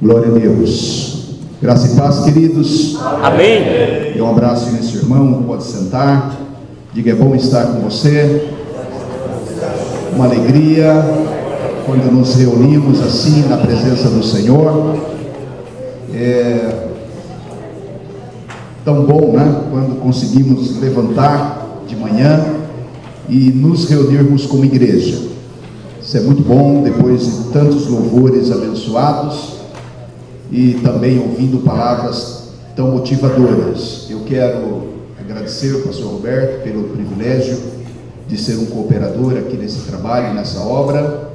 Glória a Deus. Graça e paz, queridos. Amém. E um abraço nesse irmão, pode sentar. Diga, é bom estar com você. Uma alegria quando nos reunimos assim na presença do Senhor. É tão bom, né? Quando conseguimos levantar de manhã e nos reunirmos como igreja. Isso é muito bom, depois de tantos louvores abençoados e também ouvindo palavras tão motivadoras. Eu quero agradecer ao pastor Roberto pelo privilégio de ser um cooperador aqui nesse trabalho, nessa obra.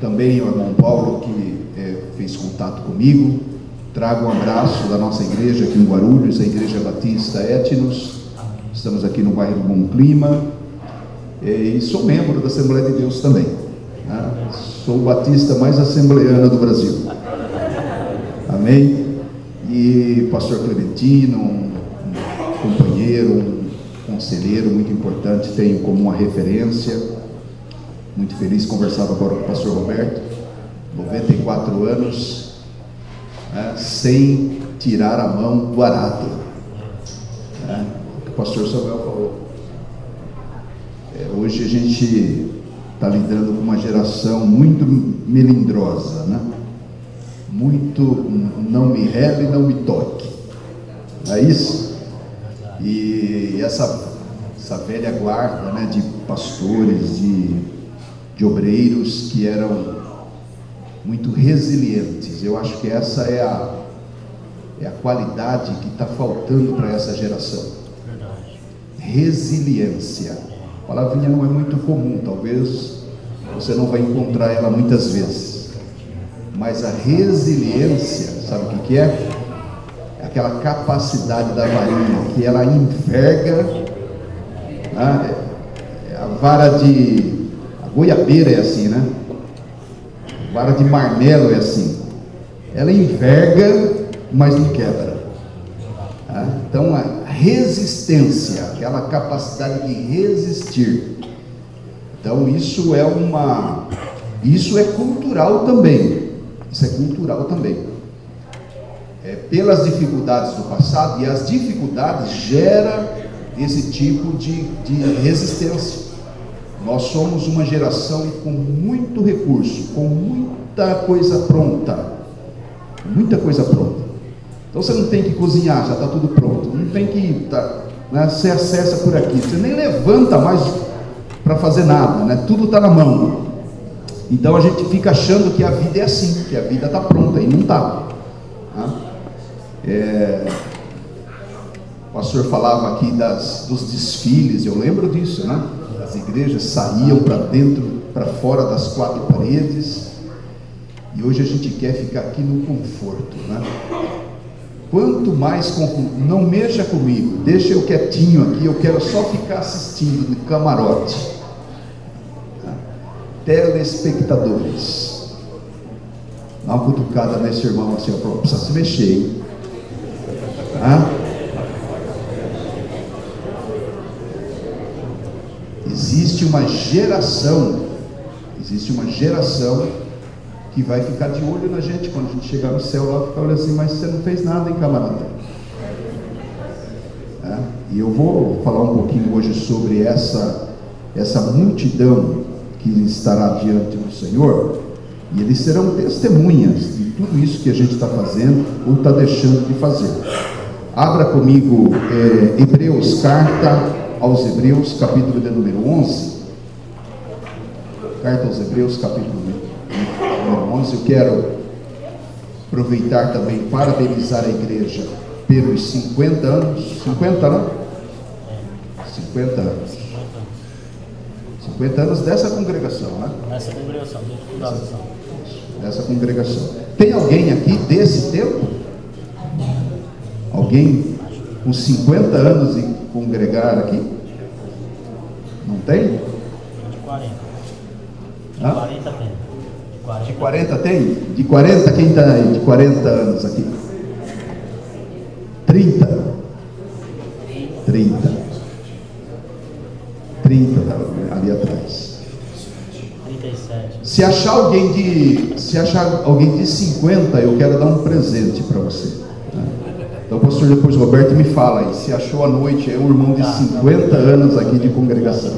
Também ao irmão Paulo, que fez contato comigo. Trago um abraço da nossa igreja aqui em Guarulhos, a Igreja Batista Etnos. Estamos aqui no bairro Bom Clima. E sou membro da Assembleia de Deus também. Sou o batista mais assembleano do Brasil. Amém? E pastor Clementino, um companheiro, um conselheiro muito importante, tenho como uma referência. Muito feliz, conversava agora com o pastor Roberto, 94 anos, sem tirar a mão do arado. O que o pastor Samuel falou. Hoje a gente está lidando com uma geração muito melindrosa, né? Muito não me rele, não me toque, não é isso? E essa velha guarda, né, de pastores, de obreiros que eram muito resilientes. Eu acho que essa é a qualidade que está faltando para essa geração. Resiliência. A palavrinha não é muito comum, talvez você não vai encontrar ela muitas vezes. Mas a resiliência, sabe o que é? É aquela capacidade da varinha que ela enverga, né? A vara a goiabeira é assim, né? A vara de marmelo é assim. Ela enverga, mas não quebra. Então a resistência, aquela capacidade de resistir. Então isso é cultural também. Isso é cultural também. Pelas dificuldades do passado, e as dificuldades geram esse tipo de resistência. Nós somos uma geração com muito recurso, com muita coisa pronta. Muita coisa pronta. Então você não tem que cozinhar, já está tudo pronto. Não tem que você acessa por aqui. Você nem levanta mais para fazer nada, né? Tudo está na mão. Então a gente fica achando que a vida é assim, que a vida está pronta, e não está. O pastor falava aqui dos desfiles, eu lembro disso, né? As igrejas saíam para dentro, para fora das quatro paredes, e hoje a gente quer ficar aqui no conforto, né? Quanto mais conforto, não mexa comigo, deixa eu quietinho aqui, eu quero só ficar assistindo no camarote. Telespectadores, dá uma cutucada nesse irmão assim, precisa se mexer, hein? Existe uma geração que vai ficar de olho na gente quando a gente chegar no céu lá, ficar olhando assim, mas você não fez nada, hein, camarada? E eu vou falar um pouquinho hoje sobre essa multidão que estará diante do Senhor, e eles serão testemunhas de tudo isso que a gente está fazendo ou está deixando de fazer. Abra comigo Hebreus, carta aos Hebreus, capítulo de número 11. Carta aos Hebreus, capítulo número 11. Eu quero aproveitar também para parabenizar a igreja pelos 50 anos. 50, não? 50 anos. 50 anos dessa congregação, né? Essa congregação, dessa congregação. Tem alguém aqui desse tempo? Alguém com 50 anos de congregar aqui? Não tem? De 40. De 40 tem. De 40 tem? De 40, quem está aí? De 40 anos aqui? 30? 30 ali atrás. 37. Se achar alguém de 50, eu quero dar um presente para você. Então, pastor, depois o Roberto me fala aí, se achou à noite, é um irmão de 50 anos aqui de congregação.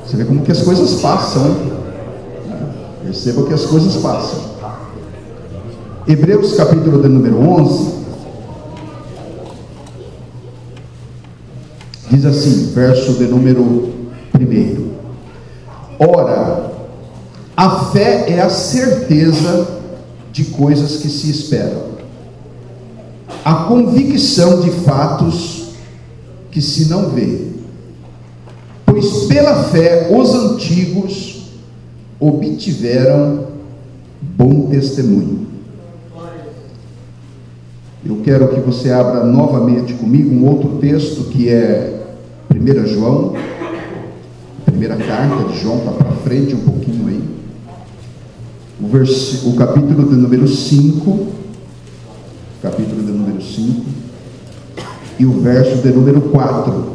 Você vê como que as coisas passam, hein? Perceba que as coisas passam. Hebreus capítulo de número 11, diz assim, verso de número 1: Ora, a fé é a certeza de coisas que se esperam, a convicção de fatos que se não vê. Pois pela fé os antigos obtiveram bom testemunho. Eu quero que você abra novamente comigo um outro texto que é 1 João, primeira carta de João, está para frente um pouquinho aí, o capítulo de número 5, e o verso de número 4.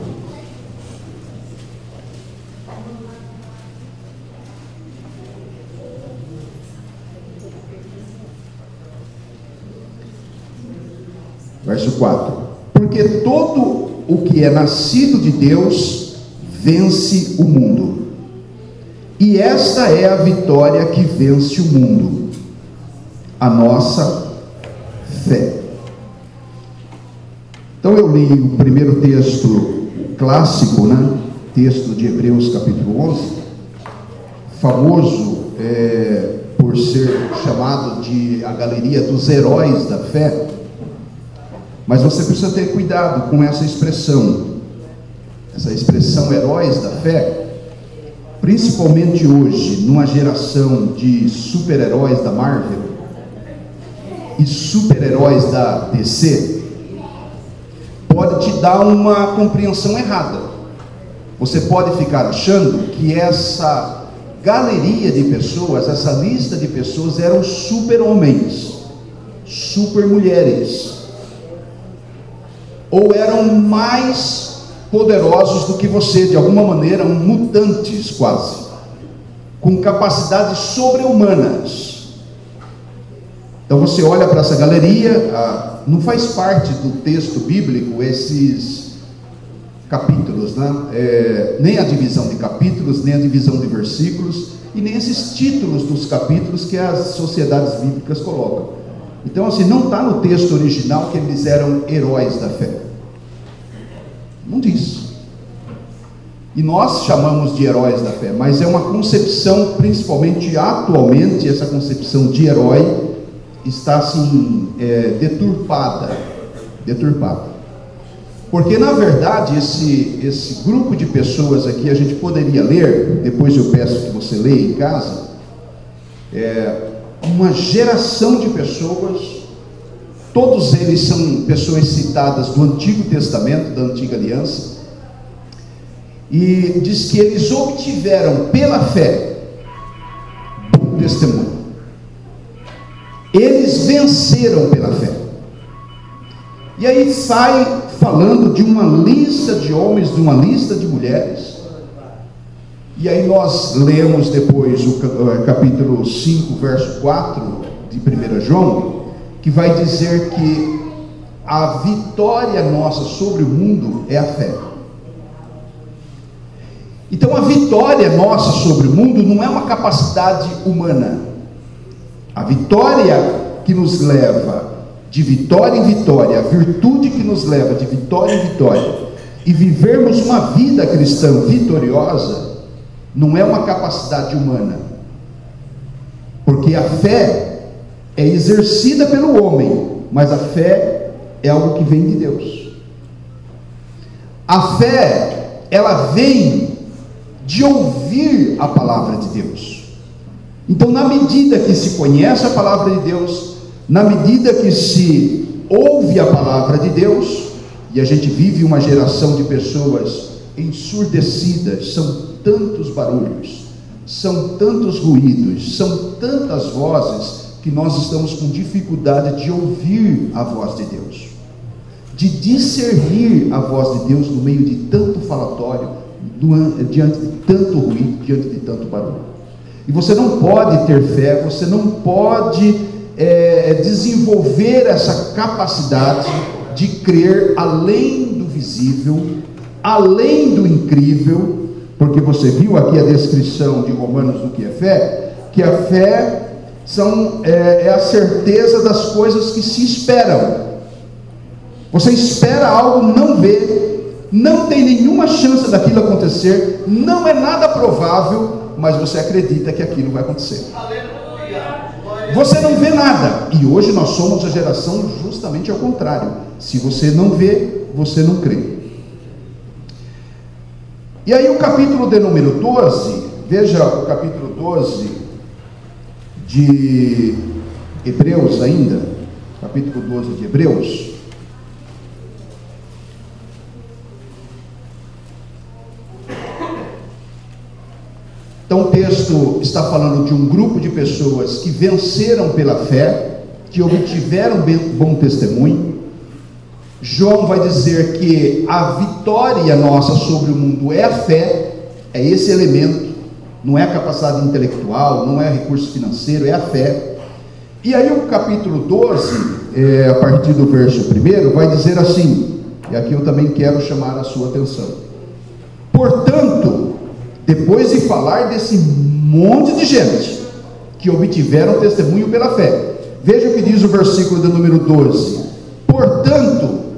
Verso 4: Porque todo o que é nascido de Deus vence o mundo, e esta é a vitória que vence o mundo, a nossa fé. Então eu li o primeiro texto clássico, né? Texto de Hebreus capítulo 11, famoso por ser chamado de a galeria dos heróis da fé. Mas você precisa ter cuidado com essa expressão heróis da fé, principalmente hoje, numa geração de super-heróis da Marvel e super-heróis da DC, pode te dar uma compreensão errada. Você pode ficar achando que essa galeria de pessoas, essa lista de pessoas eram super-homens, super-mulheres, ou eram mais poderosos do que você, de alguma maneira, mutantes quase, com capacidades sobre-humanas. Então você olha para essa galeria, não faz parte do texto bíblico esses capítulos, né? Nem a divisão de capítulos, nem a divisão de versículos, e nem esses títulos dos capítulos que as sociedades bíblicas colocam. Então, assim, não está no texto original que eles eram heróis da fé. Não diz. E nós chamamos de heróis da fé, mas é uma concepção, principalmente atualmente, essa concepção de herói está assim, deturpada. Porque, na verdade, esse grupo de pessoas aqui, a gente poderia ler, depois eu peço que você leia em casa, uma geração de pessoas, todos eles são pessoas citadas do Antigo Testamento, da Antiga Aliança, e diz que eles obtiveram pela fé bom testemunho. Eles venceram pela fé. E aí sai falando de uma lista de homens, de uma lista de mulheres. E aí nós lemos depois o capítulo 5, verso 4 de 1 João, que vai dizer que a vitória nossa sobre o mundo é a fé. Então a vitória nossa sobre o mundo não é uma capacidade humana. A vitória que nos leva de vitória em vitória, a virtude que nos leva de vitória em vitória, e vivermos uma vida cristã vitoriosa, não é uma capacidade humana, porque a fé é exercida pelo homem, mas a fé é algo que vem de Deus. A fé, ela vem de ouvir a palavra de Deus. Então, na medida que se conhece a palavra de Deus, na medida que se ouve a palavra de Deus, e a gente vive uma geração de pessoas ensurdecidas, são tantos barulhos, são tantos ruídos, são tantas vozes, que nós estamos com dificuldade de ouvir a voz de Deus, de discernir a voz de Deus no meio de tanto falatório, diante de tanto ruído, diante de tanto barulho. E você não pode ter fé, você não pode desenvolver essa capacidade de crer além do visível, além do incrível, porque você viu aqui a descrição de Romanos do que é fé, que a fé é a certeza das coisas que se esperam. Você espera algo, não vê, não tem nenhuma chance daquilo acontecer, não é nada provável, mas você acredita que aquilo vai acontecer. Você não vê nada, e hoje nós somos a geração justamente ao contrário. Se você não vê, você não crê. E aí o capítulo de número 12, veja o capítulo 12 de Hebreus ainda, capítulo 12 de Hebreus. Então o texto está falando de um grupo de pessoas que venceram pela fé, que obtiveram bom testemunho. João vai dizer que a vitória nossa sobre o mundo é a fé, é esse elemento, não é a capacidade intelectual, não é recurso financeiro, é a fé. E aí o capítulo 12, a partir do verso 1, vai dizer assim, e aqui eu também quero chamar a sua atenção. Portanto, depois de falar desse monte de gente que obtiveram testemunho pela fé, veja o que diz o versículo de número 12. Portanto,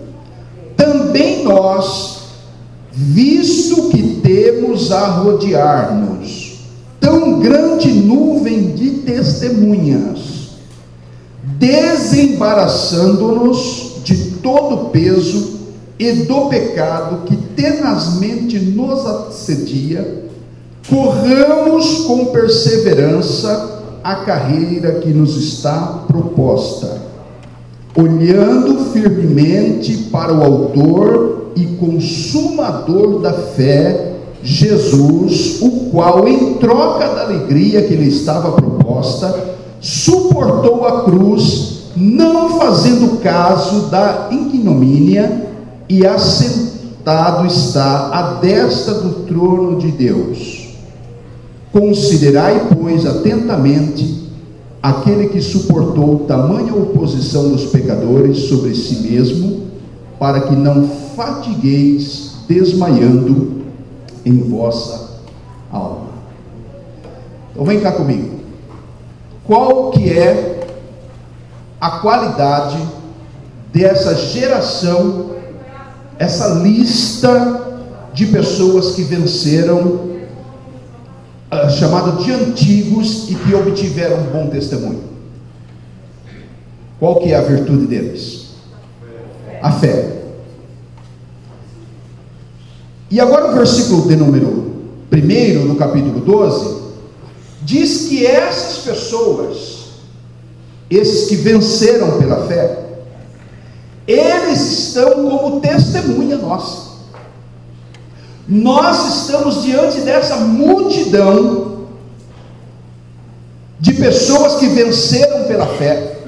também nós, visto que temos a rodear-nos tão grande nuvem de testemunhas, desembaraçando-nos de todo o peso e do pecado que tenazmente nos assedia, corramos com perseverança a carreira que nos está proposta, olhando firmemente para o autor e consumador da fé, Jesus, o qual, em troca da alegria que lhe estava proposta, suportou a cruz, não fazendo caso da ignomínia, e assentado está à destra do trono de Deus. Considerai, pois, atentamente aquele que suportou tamanha oposição dos pecadores sobre si mesmo, para que não fatigueis desmaiando em vossa alma. Então vem cá comigo. Qual que é a qualidade dessa geração, essa lista de pessoas que venceram, chamado de antigos, e que obtiveram um bom testemunho? Qual que é a virtude deles? A fé. E agora o versículo de número 1 no capítulo 12 diz que essas pessoas, esses que venceram pela fé, eles estão como testemunha nossa. Nós estamos diante dessa multidão de pessoas que venceram pela fé,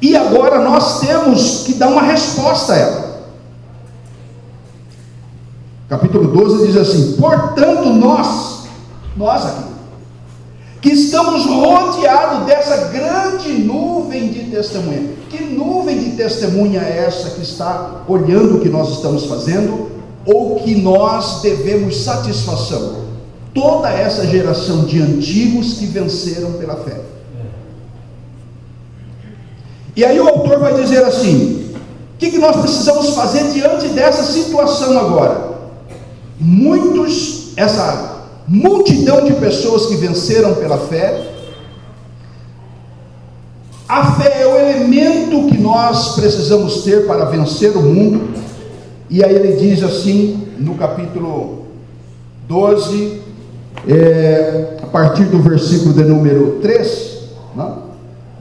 e agora nós temos que dar uma resposta a ela. Capítulo 12 diz assim: portanto nós aqui, que estamos rodeados dessa grande nuvem de testemunha. Que nuvem de testemunha é essa que está olhando o que nós estamos fazendo, ou que nós devemos satisfação? Toda essa geração de antigos que venceram pela fé. E aí o autor vai dizer assim: o que nós precisamos fazer diante dessa situação agora? Essa multidão de pessoas que venceram pela fé, a fé é o elemento que nós precisamos ter para vencer o mundo. E aí ele diz assim, no capítulo 12, a partir do versículo de número 3, não?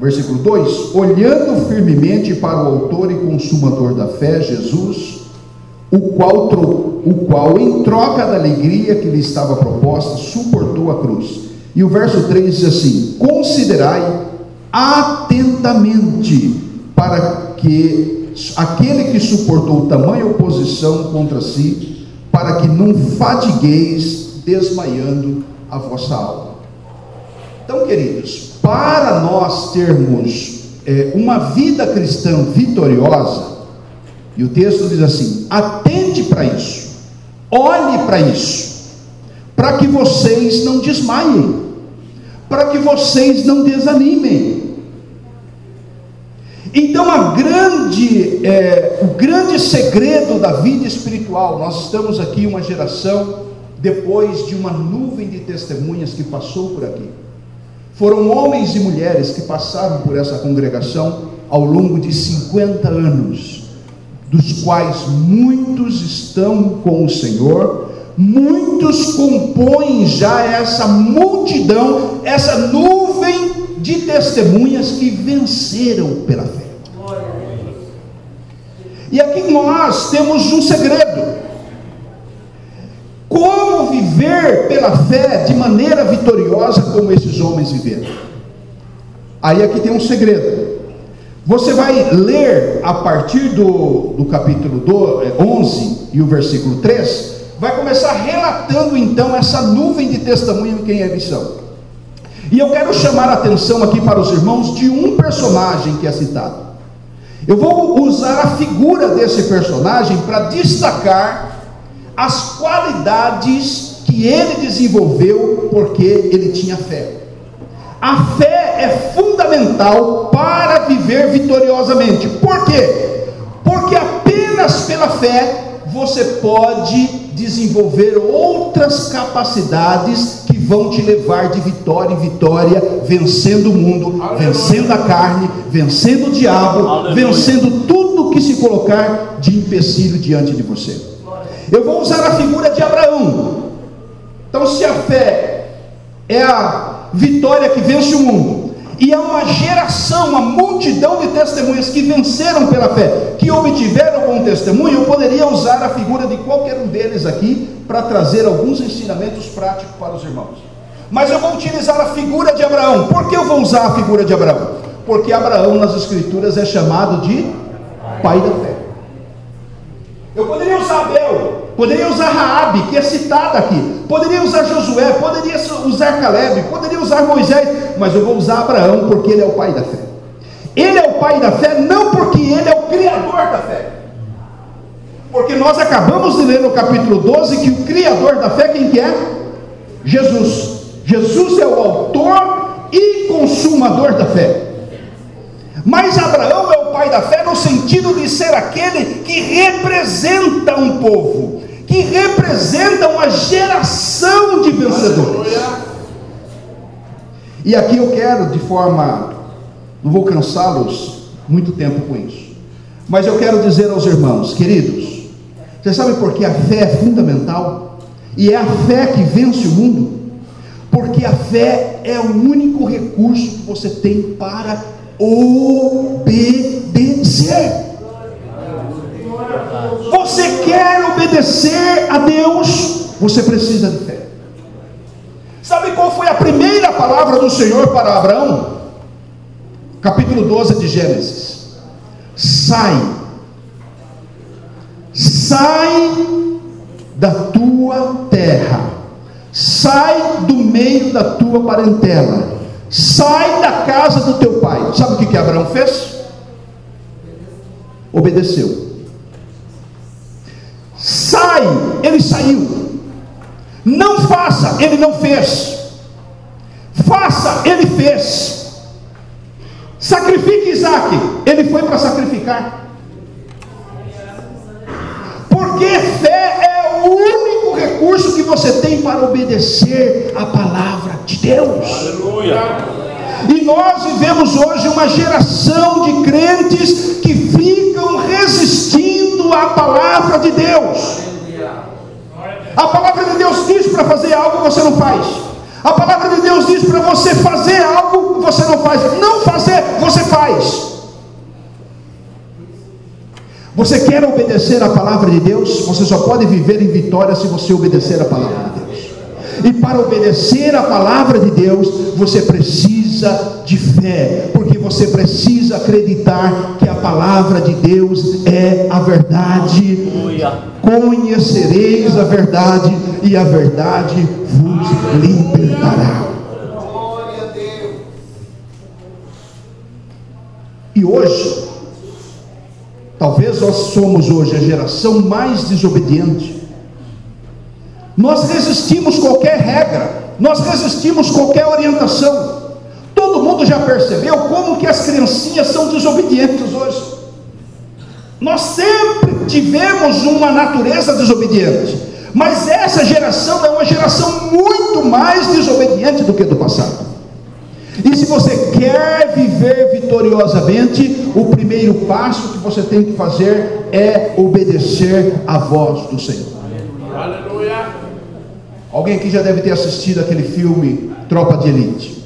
Versículo 2: olhando firmemente para o autor e consumador da fé, Jesus, o qual em troca da alegria que lhe estava proposta, suportou a cruz. E o verso 3 diz assim: considerai atentamente para que aquele que suportou tamanha oposição contra si, para que não fadigueis desmaiando a vossa alma. Então, queridos, para nós termos uma vida cristã vitoriosa, e o texto diz assim: atente para isso, olhe para isso, para que vocês não desmaiem, para que vocês não desanimem. Então o grande segredo da vida espiritual, nós estamos aqui uma geração depois de uma nuvem de testemunhas que passou por aqui. Foram homens e mulheres que passaram por essa congregação ao longo de 50 anos, dos quais muitos estão com o Senhor, muitos compõem já essa multidão, essa nuvem de testemunhas que venceram pela fé. E aqui nós temos um segredo: como viver pela fé de maneira vitoriosa como esses homens viveram. Aí aqui tem um segredo. Você vai ler a partir do capítulo 11 e o versículo 3, vai começar relatando então essa nuvem de testemunha de quem eles são. E eu quero chamar a atenção aqui para os irmãos de um personagem que é citado. Eu vou usar a figura desse personagem para destacar as qualidades que ele desenvolveu, porque ele tinha fé. A fé é fundamental para viver vitoriosamente. Por quê? Porque apenas pela fé você pode desenvolver outras capacidades que vão te levar de vitória em vitória, vencendo o mundo, vencendo a carne, vencendo o diabo, vencendo tudo que se colocar de empecilho diante de você. Eu vou usar a figura de Abraão. Então, se a fé é a vitória que vence o mundo, e há uma geração, uma multidão de testemunhas que venceram pela fé, que obtiveram bom testemunho, eu poderia usar a figura de qualquer um deles aqui para trazer alguns ensinamentos práticos para os irmãos. Mas eu vou utilizar a figura de Abraão. Por que eu vou usar a figura de Abraão? Porque Abraão nas Escrituras é chamado de pai da fé. Eu poderia usar Abel, poderia usar Raabe, que é citada aqui, poderia usar Josué, poderia usar Caleb, poderia usar Moisés, mas eu vou usar Abraão porque ele é o pai da fé. Ele é o pai da fé não porque ele é o criador da fé, porque nós acabamos de ler no capítulo 12 que o criador da fé, quem que é? Jesus. Jesus é o autor e consumador da fé. Mas Abraão é o pai da fé no sentido de ser aquele que representa um povo, que representa uma geração de vencedores. E aqui eu quero, de forma, não vou cansá-los muito tempo com isso, mas eu quero dizer aos irmãos, queridos, vocês sabem por que a fé é fundamental? E é a fé que vence o mundo? Porque a fé é o único recurso que você tem para obedecer. Você quer obedecer a Deus, você precisa de fé. Sabe qual foi a primeira palavra do Senhor para Abraão? Capítulo 12 de Gênesis: sai da tua terra, sai do meio da tua parentela, sai da casa do teu pai. Sabe o que Abraão fez? Obedeceu. Sai, ele saiu. Não faça, ele não fez. Faça, ele fez. Sacrifique Isaac, ele foi para sacrificar. Porque fé é o único recurso que você tem para obedecer a palavra de Deus. Aleluia. E nós vivemos hoje uma geração de crentes que ficam resistindo à palavra de Deus. A palavra de Deus diz para fazer algo, você não faz. A palavra de Deus diz para você fazer algo, você não faz. Não fazer, você faz. Você quer obedecer a palavra de Deus? Você só pode viver em vitória se você obedecer a palavra de Deus. E para obedecer a palavra de Deus, você precisa precisa de fé, porque você precisa acreditar que a palavra de Deus é a verdade. Conhecereis a verdade, e a verdade vos libertará. E hoje, talvez nós somos hoje a geração mais desobediente. Nós resistimos qualquer regra, nós resistimos qualquer orientação. Todo mundo já percebeu como que as criancinhas são desobedientes hoje. Nós sempre tivemos uma natureza desobediente, mas essa geração é uma geração muito mais desobediente do que do passado. E se você quer viver vitoriosamente, o primeiro passo que você tem que fazer é obedecer à voz do Senhor. Aleluia. Alguém aqui já deve ter assistido aquele filme Tropa de Elite.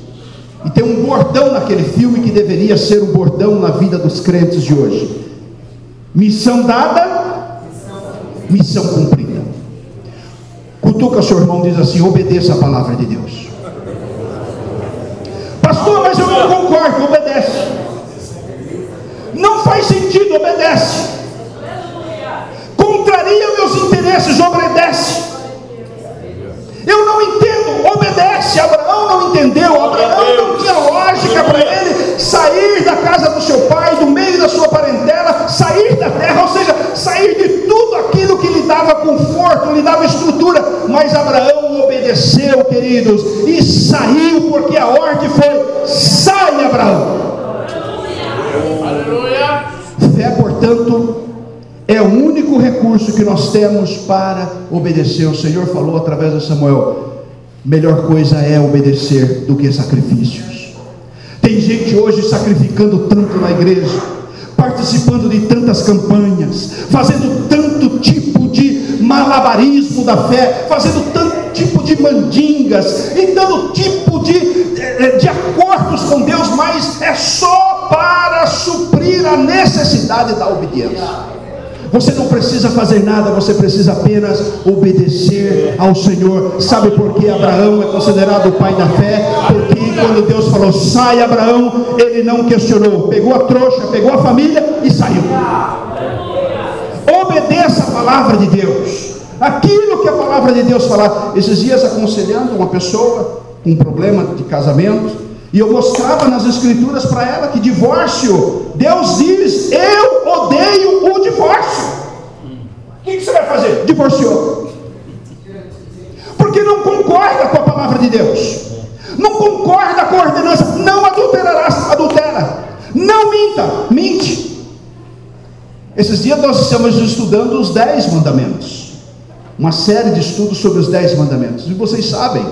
E tem um bordão naquele filme que deveria ser o bordão na vida dos crentes de hoje: missão dada, missão cumprida. Cutuca o seu irmão e diz assim: obedeça a palavra de Deus. Pastor, mas eu não concordo. Obedece. Não faz sentido, obedece. Contraria meus interesses, obedece. Eu não entendo, obedece. Abraão não entendeu. Abraão não tinha lógica para ele sair da casa do seu pai, do meio da sua parentela, sair da terra, ou seja, sair de tudo aquilo que lhe dava conforto, lhe dava estrutura. Mas Abraão obedeceu, queridos, e saiu, porque a ordem foi: sai, Abraão. Aleluia. Fé, portanto, é o único recurso que nós temos para obedecer. O Senhor falou através de Samuel: melhor coisa é obedecer do que sacrifícios. Tem gente hoje sacrificando tanto na igreja, participando de tantas campanhas, fazendo tanto tipo de malabarismo da fé, fazendo tanto tipo de mandingas, e dando tipo de acordos com Deus, mas é só para suprir a necessidade da obediência. Você não precisa fazer nada, você precisa apenas obedecer ao Senhor. Sabe por que Abraão é considerado o pai da fé? Porque quando Deus falou: sai, Abraão, ele não questionou, pegou a trouxa, pegou a família e saiu. Obedeça a palavra de Deus, aquilo que a palavra de Deus falar. Esses dias, aconselhando uma pessoa com um problema de casamento, e eu mostrava nas escrituras para ela que divórcio, Deus diz: eu odeio o divórcio. O que você vai fazer? Divorciou. Porque não concorda com a palavra de Deus, não concorda com a ordenança. Não adulterarás, adultera. Não minta, mente. Esses dias nós estamos estudando os 10 mandamentos, uma série de estudos sobre os 10 mandamentos, e vocês sabem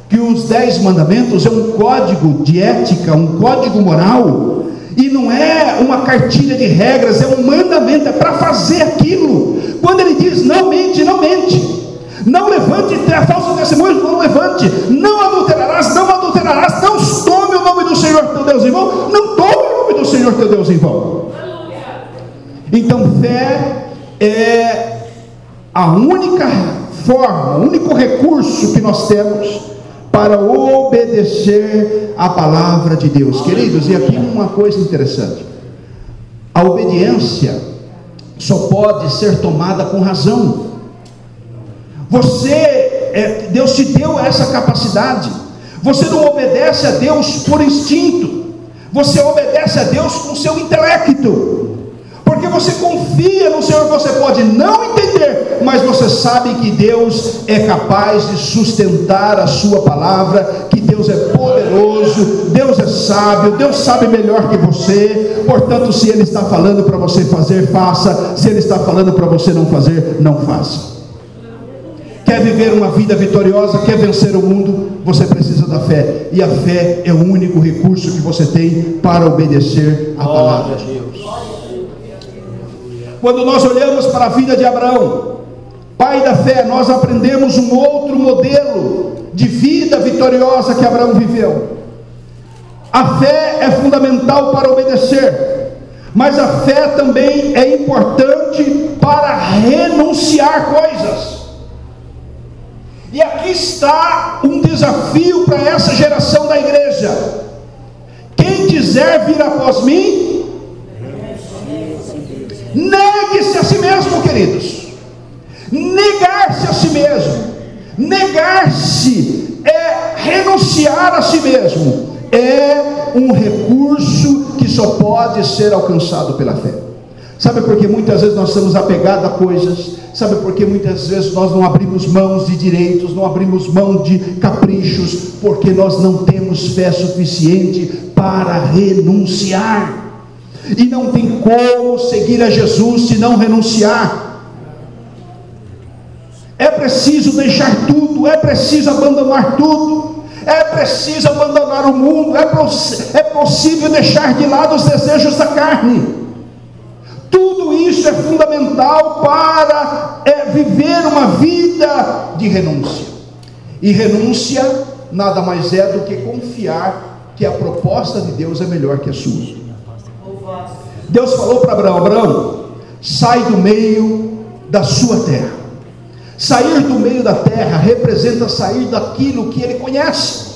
que os 10 mandamentos é um código de ética, um código moral, e não é uma cartilha de regras, é um mandamento, é para fazer aquilo. Quando ele diz: não mente, não mente, não levante falso testemunho, não levante, não adulterarás, não adulterarás, não tome o nome do Senhor teu Deus em vão, não tome o nome do Senhor teu Deus em vão. Então fé é a única forma, o único recurso que nós temos para obedecer a palavra de Deus. Queridos, e aqui uma coisa interessante: a obediência só pode ser tomada com razão. Deus te deu essa capacidade. Você não obedece a Deus por instinto, você obedece a Deus com seu intelecto, porque você confia no Senhor. Você pode não entender, mas você sabe que Deus é capaz de sustentar a sua palavra, que Deus é poderoso, Deus é sábio, Deus sabe melhor que você. Portanto, se Ele está falando para você fazer, faça. Se Ele está falando para você não fazer, não faça. Quer viver uma vida vitoriosa, quer vencer o mundo, você precisa da fé, e a fé é o único recurso que você tem para obedecer a palavra de Deus. Quando nós olhamos para a vida de Abraão, pai da fé, nós aprendemos um outro modelo de vida vitoriosa que Abraão viveu. A fé é fundamental para obedecer, mas a fé também é importante para renunciar coisas. E aqui está um desafio para essa geração da igreja: quem quiser vir após mim, negue-se a si mesmo, queridos. Negar-se a si mesmo, negar-se é renunciar a si mesmo, é um recurso que só pode ser alcançado pela fé. Sabe por que muitas vezes nós estamos apegados a coisas? Sabe por que muitas vezes nós não abrimos mãos de direitos, não abrimos mão de caprichos? Porque nós não temos fé suficiente para renunciar. E não tem como seguir a Jesus se não renunciar. É preciso deixar tudo, é preciso abandonar tudo, é preciso abandonar o mundo, é possível deixar de lado os desejos da carne. Tudo isso é fundamental para viver uma vida de renúncia. E renúncia nada mais é do que confiar que a proposta de Deus é melhor que a sua. Deus falou para Abraão: Abraão, sai do meio da sua terra. Sair do meio da terra representa sair daquilo que ele conhece.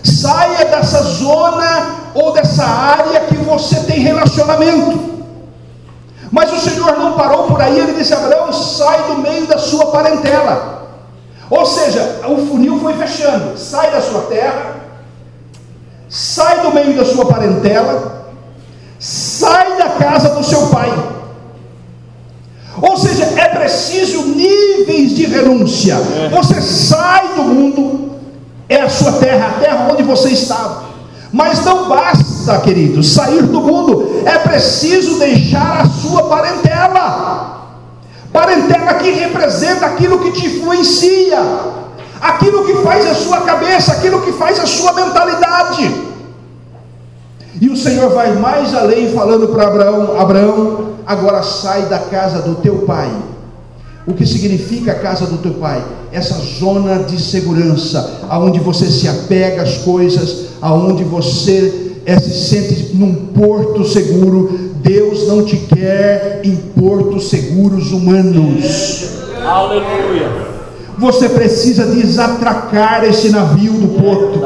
Saia dessa zona ou dessa área que você tem relacionamento. Mas o Senhor não parou por aí. Ele disse: Abraão, sai do meio da sua parentela. Ou seja, o funil foi fechando. Sai da sua terra, sai do meio da sua parentela, sai da casa do seu pai. Ou seja, é preciso níveis de renúncia. Você sai do mundo, é a sua terra, a terra onde você estava. Mas não basta, queridos, sair do mundo. É preciso deixar a sua parentela. Parentela que representa aquilo que te influencia, aquilo que faz a sua cabeça, aquilo que faz a sua mentalidade. E o Senhor vai mais além, falando para Abraão: Abraão, agora sai da casa do teu pai. O que significa a casa do teu pai? Essa zona de segurança, aonde você se apega às coisas, aonde você se sente num porto seguro. Deus não te quer em portos seguros humanos. Aleluia. Você precisa desatracar esse navio do porto.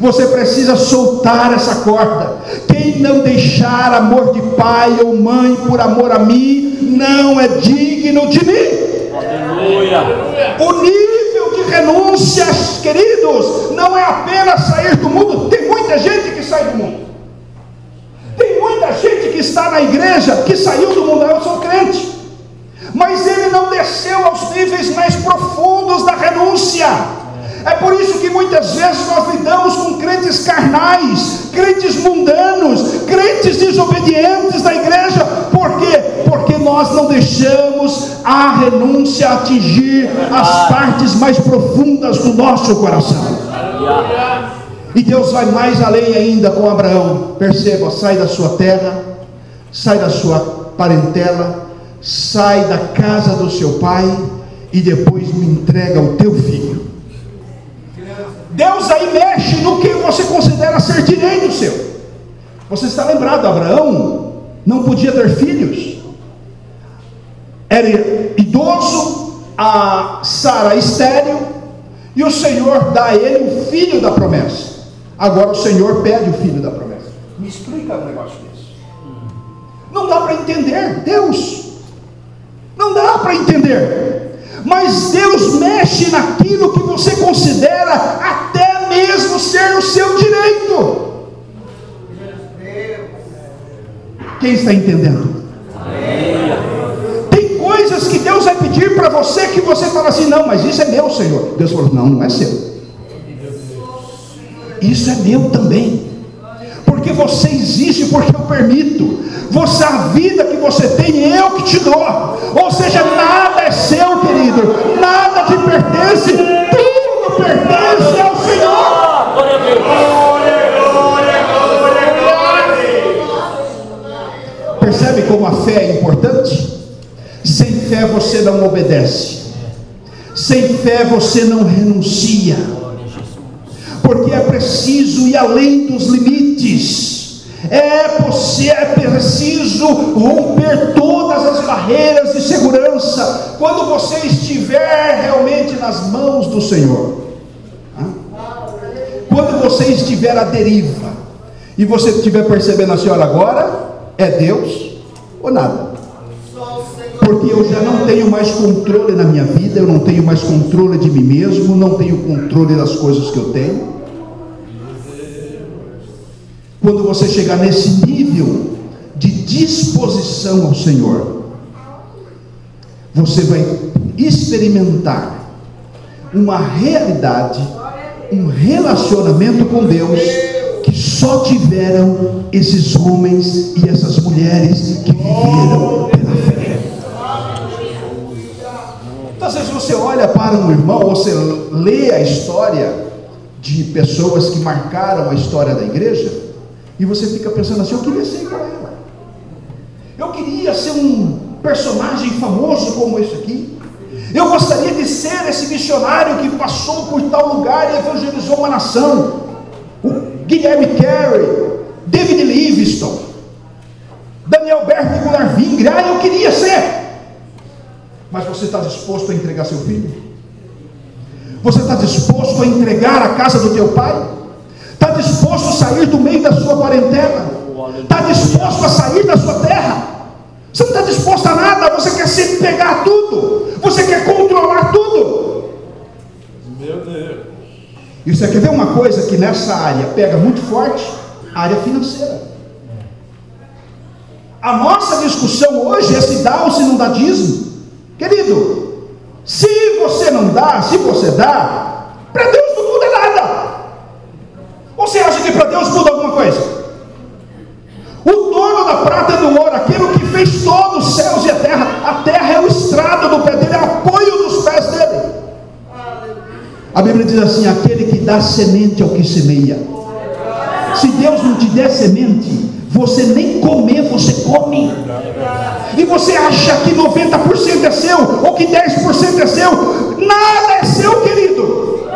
Você precisa soltar essa corda. Quem não deixar amor de pai ou mãe por amor a mim, não é digno de mim. Aleluia. O nível de renúncia, queridos, não é apenas sair do mundo. Tem muita gente que sai do mundo. Tem muita gente que está na igreja, que saiu do mundo. Eu sou crente, mas ele não desceu aos níveis mais profundos da renúncia. É por isso que muitas vezes nós lidamos com crentes carnais, crentes mundanos, crentes desobedientes da igreja. Por quê? Porque nós não deixamos a renúncia atingir as partes mais profundas do nosso coração. E Deus vai mais além ainda com Abraão. Perceba, sai da sua terra, sai da sua parentela, sai da casa do seu pai e depois me entrega o teu filho. Deus aí mexe no que você considera ser direito seu. Você está lembrado, Abraão não podia ter filhos, era idoso, a Sara estéril, e o Senhor dá a ele o filho da promessa. Agora o Senhor pede o filho da promessa. Me explica um negócio desse. Não dá para entender Deus, não dá para entender. Mas Deus mexe naquilo que você considera até mesmo ser o seu direito. Quem está entendendo? Tem coisas que Deus vai pedir para você que você fala assim: não, mas isso é meu, Senhor. Deus falou: não, não é seu. Isso é meu também, porque você existe, porque eu permito. Você, a vida que você tem, eu que te dou. Ou seja, nada é seu, querido, nada te pertence, tudo pertence ao Senhor. Percebe como a fé é importante? Sem fé você não obedece, sem fé você não renuncia, porque é preciso ir além dos limites. É preciso romper todas as barreiras de segurança quando você estiver realmente nas mãos do Senhor. Quando você estiver à deriva, e você estiver percebendo assim, olha, agora é Deus ou nada, porque eu já não tenho mais controle na minha vida, eu não tenho mais controle de mim mesmo, não tenho controle das coisas que eu tenho. Quando você chegar nesse nível de disposição ao Senhor, você vai experimentar uma realidade, um relacionamento com Deus que só tiveram esses homens e essas mulheres que viveram pela fé. Então, às vezes você olha para um irmão, você lê a história de pessoas que marcaram a história da igreja, e você fica pensando assim, eu queria ser igual a ela, eu queria ser um personagem famoso como esse aqui, eu gostaria de ser esse missionário que passou por tal lugar e evangelizou uma nação, o Guilherme Carey, David Livingstone, Daniel Berg de Gunnar-Vingre. Eu queria ser. Mas você está disposto a entregar seu filho? Você está disposto a entregar a casa do teu pai? Está disposto a sair do meio da sua parentela? Está disposto a sair da sua terra? Você não está disposto a nada, você quer sempre pegar tudo, você quer controlar tudo. Meu Deus. E você quer ver uma coisa que nessa área pega muito forte? A área financeira. A nossa discussão hoje é se dá ou se não dá dízimo. Querido, se você não dá, se você dá, para Deus não muda nada. Ou você acha que para Deus muda alguma coisa? O dono da prata e do ouro, aquele que fez todos os céus e a terra é o estrado do pé dele, é o apoio dos pés dele. A Bíblia diz assim, aquele que dá semente ao que semeia. Se Deus não te der semente, você nem comer, você come. E você acha que 90% é seu, ou que 10% é seu. Nada é seu, querido.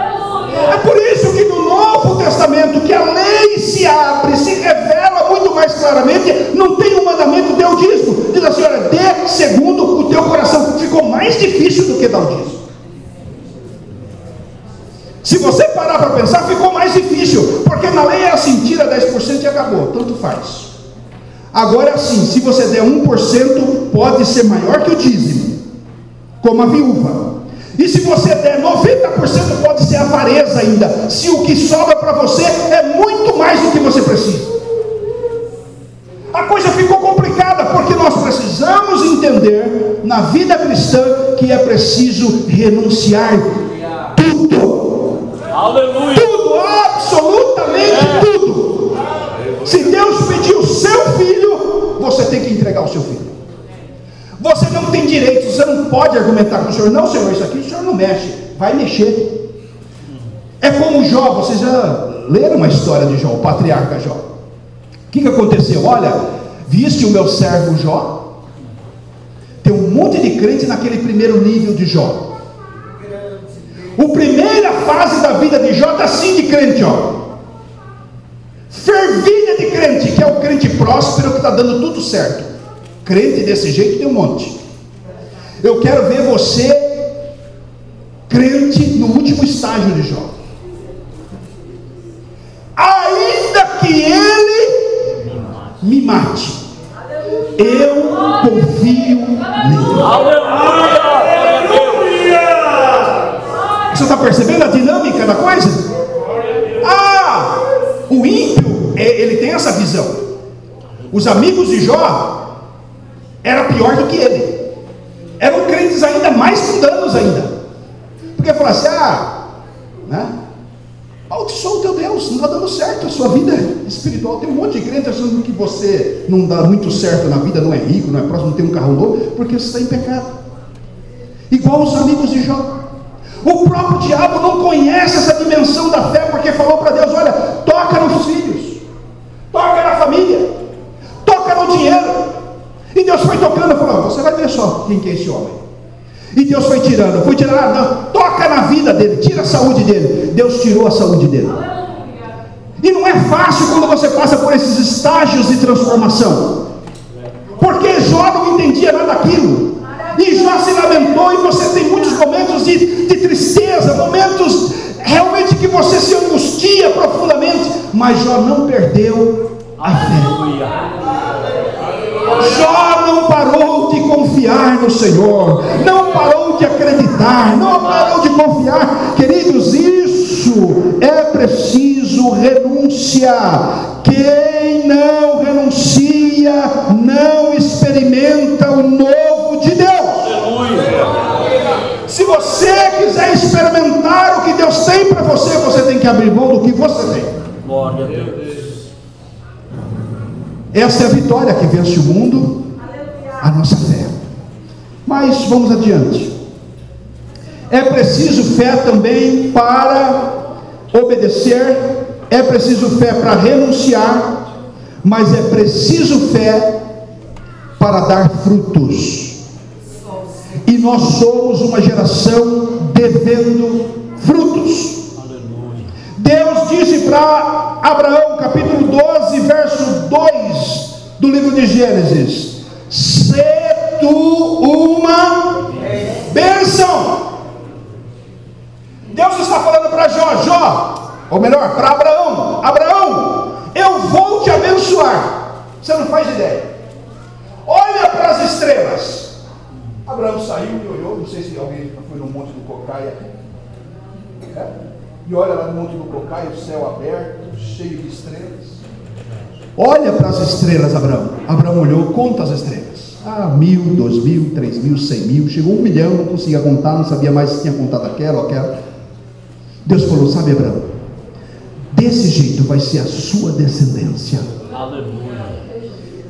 É por isso que no Novo Testamento, que a lei se abre, se revela muito mais claramente, não tem um mandamento, dê o dízimo. Diz assim, olha, dê segundo o teu coração. Ficou mais difícil do que dar o dízimo. Se você parar para pensar, ficou mais difícil, porque na lei é assim, tira 10% e acabou, tanto faz. Agora é assim, se você der 1%, pode ser maior que o dízimo, como a viúva. E se você der 90%, pode ser avareza ainda, se o que sobra para você é muito mais do que você precisa. A coisa ficou complicada, porque nós precisamos entender, na vida cristã, que é preciso renunciar tudo. Aleluia. Tudo, absolutamente tudo. Se Deus pediu o seu filho, você tem que entregar o seu filho. Você não tem direito, você não pode argumentar com o Senhor, não, Senhor, isso aqui o Senhor não mexe, vai mexer. É como Jó, vocês já leram uma história de Jó, o patriarca Jó. O que aconteceu? Olha, viste o meu servo Jó? Tem um monte de crente naquele primeiro nível de Jó. A primeira fase da vida de Jó está assim de crente, ó. Fervilha de crente, que é o crente próspero que está dando tudo certo. Crente desse jeito tem um monte. Eu quero ver você crente no último estágio de Jó. Ainda que ele me mate, eu confio nele. Aleluia. Você está percebendo a dinâmica da coisa? O ímpio, ele tem essa visão. Os amigos de Jó eram pior do que ele. Eram crentes ainda mais mundanos ainda. Porque falaram assim, amaldiçoa o teu Deus, não está dando certo a sua vida espiritual. Tem um monte de crente achando que você não dá muito certo na vida, não é rico, não é próximo, não tem um carro novo, porque você está em pecado. Igual os amigos de Jó. O próprio diabo não conhece essa dimensão da fé, porque falou para Deus, olha, toca nos filhos, toca na família, toca no dinheiro. E Deus foi tocando, falou, você vai ver só quem que é esse homem. E Deus foi tirando, toca na vida dele, tira a saúde dele. Deus tirou a saúde dele. E não é fácil quando você passa por esses estágios de transformação, porque Jó não entendia nada daquilo. E Jó se lamentou, e você tem muitos momentos de tristeza, momentos realmente que você se angustia profundamente, mas Jó não perdeu a fé. Jó não parou de confiar no Senhor, não parou de acreditar, não parou de confiar. Queridos, isso é preciso renúncia. Quem não renuncia não experimenta o novo de Deus. Se você quiser experimentar o que Deus tem para você, você tem que abrir mão do que você tem. Glória a Deus. Essa é a vitória que vence o mundo, a nossa fé. Mas vamos adiante. É preciso fé também para obedecer, é preciso fé para renunciar, mas é preciso fé para dar frutos. E nós somos uma geração devendo frutos. Deus disse para Abraão, capítulo 12, verso 2 do livro de Gênesis: "Sê tu uma bênção." Deus está falando para Jó, ou melhor, para Abraão, eu vou te abençoar. Você não faz ideia. Olha para as estrelas. Abraão saiu e olhou, não sei se alguém foi no Monte do Cocai aqui. E olha lá no Monte do Cocai, o céu aberto, cheio de estrelas. Olha para as estrelas, Abraão. Abraão olhou, conta as estrelas. 1.000, 2.000, 3.000, 100.000, chegou 1 milhão, não conseguia contar, não sabia mais se tinha contado aquela ou aquela. Deus falou: sabe, Abraão, desse jeito vai ser a sua descendência. Aleluia.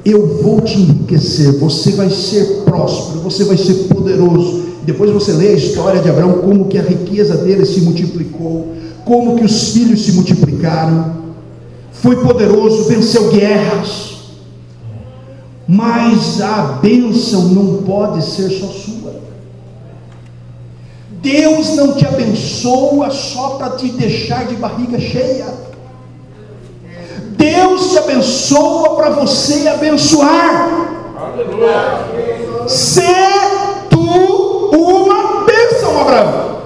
Eu vou te enriquecer, você vai ser próspero, você vai ser poderoso. Depois você lê a história de Abraão, como que a riqueza dele se multiplicou, como que os filhos se multiplicaram, foi poderoso, venceu guerras. Mas a bênção não pode ser só sua. Deus não te abençoa só para te deixar de barriga cheia. Deus te abençoa para você abençoar. Aleluia. Sê tu uma bênção, Abraão.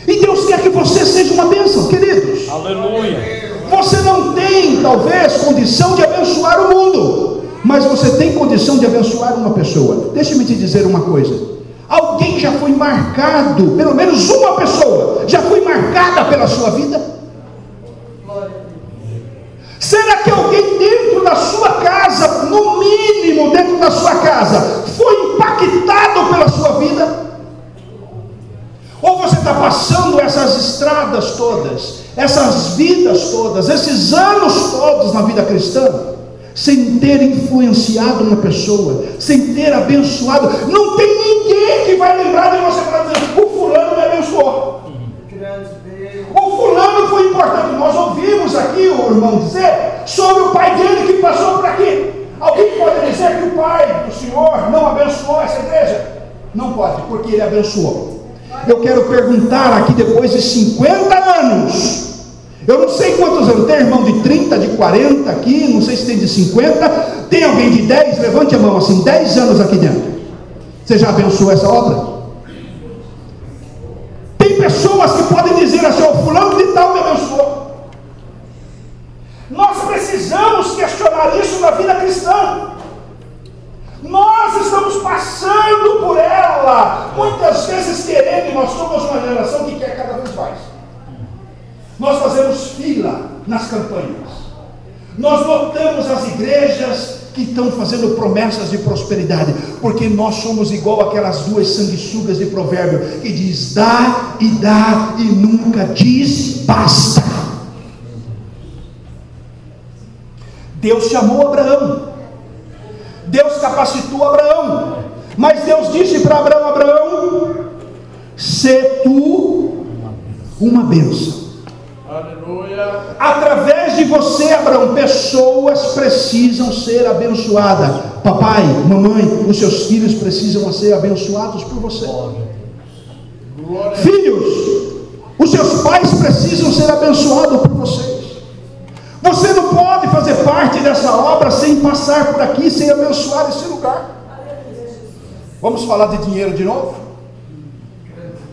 E Deus quer que você seja uma bênção, queridos. Aleluia. Você não tem, talvez, condição de abençoar o mundo, mas você tem condição de abençoar uma pessoa. Deixa-me te dizer uma coisa. Alguém já foi marcado, pelo menos uma pessoa, já foi marcada pela sua vida? Será que alguém dentro da sua casa, no mínimo dentro da sua casa, foi impactado pela sua vida? Ou você está passando essas estradas todas, essas vidas todas, esses anos todos na vida cristã, sem ter influenciado uma pessoa, sem ter abençoado? Não tem ninguém que vai lembrar de você para dizer: o fulano me abençoou, o fulano foi importante. Nós ouvimos aqui o irmão dizer sobre o pai dele que passou por aqui. Alguém pode dizer que o pai do Senhor não abençoou essa igreja? Não pode, porque ele abençoou. Eu quero perguntar aqui, depois de 50 anos, eu não sei quantos anos, tem irmão de 30, de 40 aqui, não sei se tem de 50, tem alguém de 10, levante a mão assim, 10 anos aqui dentro. Você já abençoou essa obra? Tem pessoas que podem dizer assim: o fulano de tal me abençoou. Nós precisamos questionar isso na vida cristã. Nós estamos passando por ela, muitas vezes querendo, e nós somos uma geração que quer cada vez mais. Nós fazemos fila nas campanhas, nós lotamos as igrejas que estão fazendo promessas de prosperidade, porque nós somos igual aquelas duas sanguessugas de provérbio, que diz: dá e nunca diz basta. Deus chamou Abraão, Deus capacitou Abraão, mas Deus disse para Abraão: Abraão, sê tu uma bênção. Aleluia. Através de você, Abraão, pessoas precisam ser abençoadas. Papai, mamãe, os seus filhos precisam ser abençoados por você. Glória. Filhos, os seus pais precisam ser abençoados por vocês. Você não pode fazer parte dessa obra sem passar por aqui, sem abençoar esse lugar. Vamos falar de dinheiro de novo?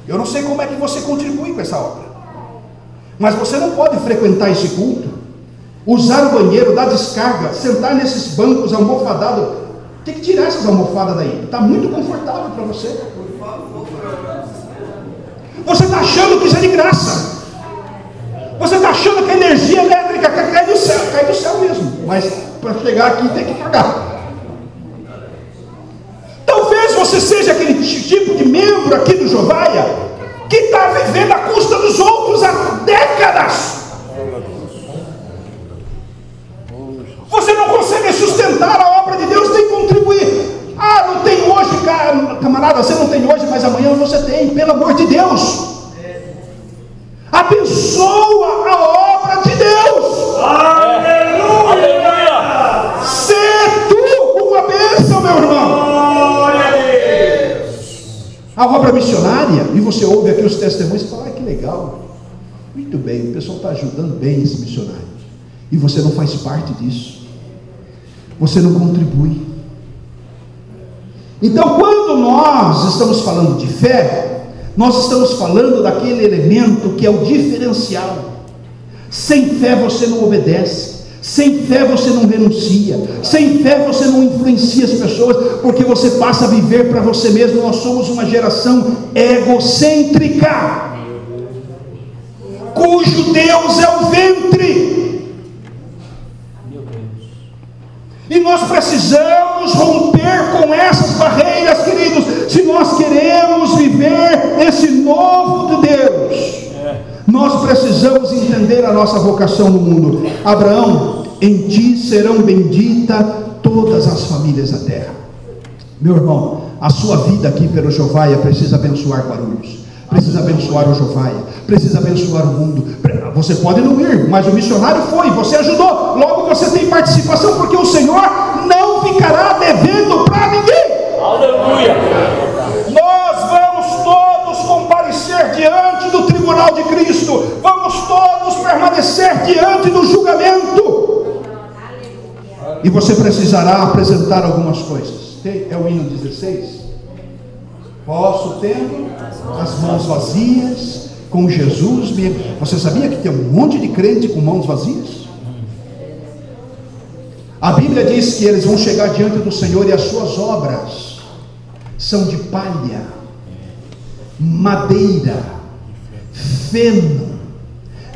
Eu não sei como é que você contribui com essa obra, Mas você não pode frequentar esse culto, usar o banheiro, dar descarga, sentar nesses bancos almofadados. Tem que tirar essas almofadas daí. Está muito confortável para você. Você está achando que isso é de graça. Você está achando que a energia elétrica cai do céu mesmo. Mas para chegar aqui tem que pagar. Talvez você seja aquele tipo de membro aqui do Jovaia que está vivendo à custa dos outros há décadas. Você não consegue sustentar a obra de Deus, tem que contribuir. Ah, não tem hoje, camarada, você não tem hoje, mas amanhã você tem, pelo amor de Deus. Abençoa a obra de Deus. Aleluia! Sê tu uma bênção, meu irmão. A obra missionária, e você ouve aqui os testemunhos e fala, ah, que legal. Muito bem, o pessoal está ajudando bem esse missionário. E você não faz parte disso. Você não contribui. Então, quando nós estamos falando de fé, nós estamos falando daquele elemento que é o diferencial. Sem fé você não obedece. Sem fé você não renuncia. Sem fé você não influencia as pessoas, porque você passa a viver para você mesmo. Nós somos uma geração egocêntrica, cujo Deus é o ventre. E nós precisamos romper com essas barreiras, queridos, se nós queremos viver esse novo de Deus. Nós precisamos entender a nossa vocação no mundo. Abraão, em ti serão benditas todas as famílias da terra. Meu irmão, a sua vida aqui pelo Jovaia precisa abençoar Guarulhos, precisa abençoar o Jovaia, precisa abençoar o mundo. Você pode não ir, mas o missionário foi, você ajudou, logo você tem participação, porque o Senhor não ficará devendo para ninguém. Aleluia! Nós vamos todos comparecer diante do tribunal de Cristo, vamos todos permanecer diante do julgamento, e você precisará apresentar algumas coisas. É o hino 16. Posso tendo as mãos vazias, com Jesus. Você sabia que tem um monte de crente com mãos vazias? A Bíblia diz que eles vão chegar diante do Senhor e as suas obras são de palha, madeira, feno,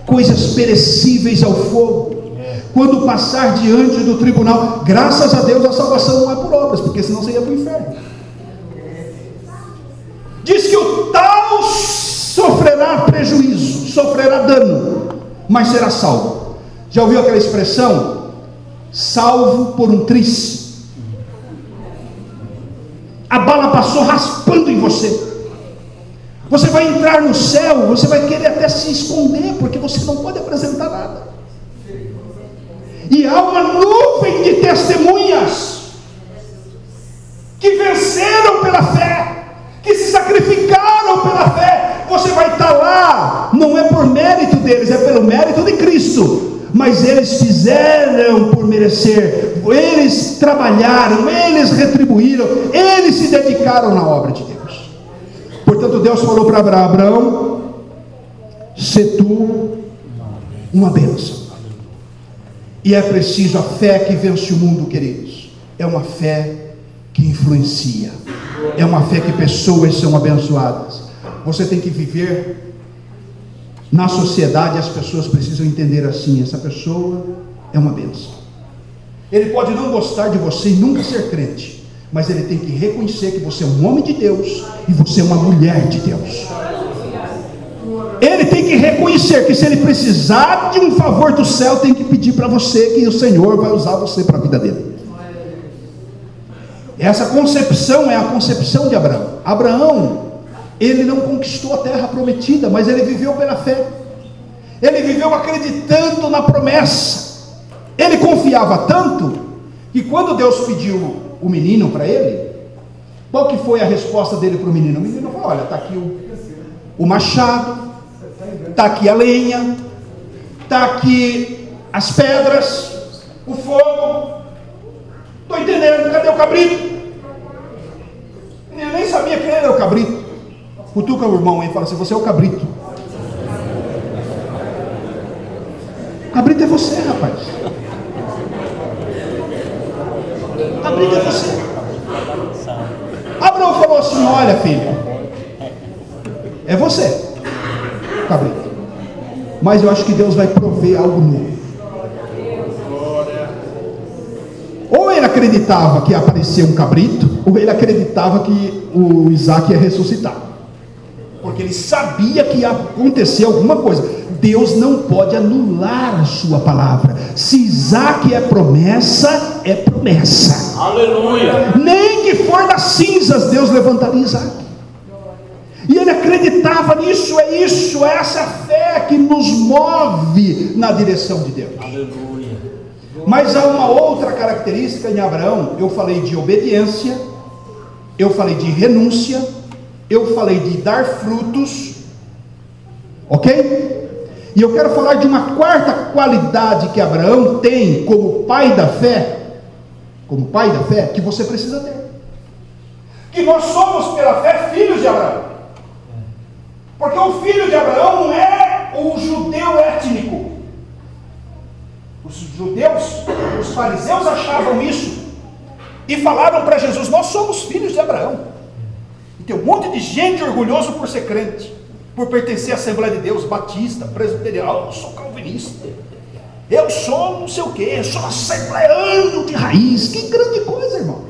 coisas perecíveis ao fogo. Quando passar diante do tribunal, graças a Deus a salvação não é por obras, porque senão você ia para o inferno. Diz que o tal sofrerá prejuízo, sofrerá dano, mas será salvo. Já ouviu aquela expressão? Salvo por um triz. A bala passou raspando em você. Você vai entrar no céu, você vai querer até se esconder, porque você não pode apresentar nada. E há uma nuvem de testemunhas que venceram pela fé, que se sacrificaram pela fé. Você vai estar lá, não é por mérito deles, é pelo mérito de Cristo, mas eles fizeram por merecer, eles trabalharam, eles retribuíram, eles se dedicaram na obra de Deus. Portanto, Deus falou para Abraão: sê tu uma bênção. E é preciso a fé que vence o mundo, queridos. É uma fé que influencia, é uma fé que pessoas são abençoadas. Você tem que viver na sociedade, as pessoas precisam entender assim: essa pessoa é uma bênção. Ele pode não gostar de você e nunca ser crente, mas ele tem que reconhecer que você é um homem de Deus e você é uma mulher de Deus. Ele tem que reconhecer que se ele precisar de um favor do céu, tem que pedir para você, que o Senhor vai usar você para a vida dele. Essa concepção é a concepção de Abraão. Abraão, ele não conquistou a terra prometida, mas ele viveu pela fé. Ele viveu acreditando na promessa. Ele confiava tanto que quando Deus pediu o menino para ele, qual que foi a resposta dele para o menino? O menino falou: olha, está aqui o machado, está aqui a lenha, está aqui as pedras, o fogo. Estou entendendo, cadê o cabrito? Ele nem sabia quem era o cabrito. Cutuca o irmão aí e fala assim: você é o cabrito. Cabrito é você, rapaz. Cabrito é você. Abraão falou assim: olha, filho, é você, cabrito. Mas eu acho que Deus vai prover algo novo. Ou ele acreditava que ia aparecer um cabrito, ou ele acreditava que o Isaac ia ressuscitar. Porque ele sabia que ia acontecer alguma coisa. Deus não pode anular a sua palavra. Se Isaac é promessa, é promessa. Aleluia. Nem que for das cinzas, Deus levantaria Isaac. E ele acreditava nisso, é essa fé que nos move na direção de Deus. Aleluia. Mas há uma outra característica em Abraão. Eu falei de obediência, eu falei de renúncia, eu falei de dar frutos, ok? E eu quero falar de uma quarta qualidade que Abraão tem como pai da fé, que você precisa ter. Que nós somos pela fé filhos de Abraão. Porque o filho de Abraão não é o judeu étnico. Os judeus, os fariseus achavam isso e falaram para Jesus: nós somos filhos de Abraão. E tem um monte de gente orgulhoso por ser crente, por pertencer à Assembleia de Deus, batista, presbiterial. Eu sou calvinista, eu sou não sei o que, eu sou assembleano de raiz. Que grande coisa, irmão.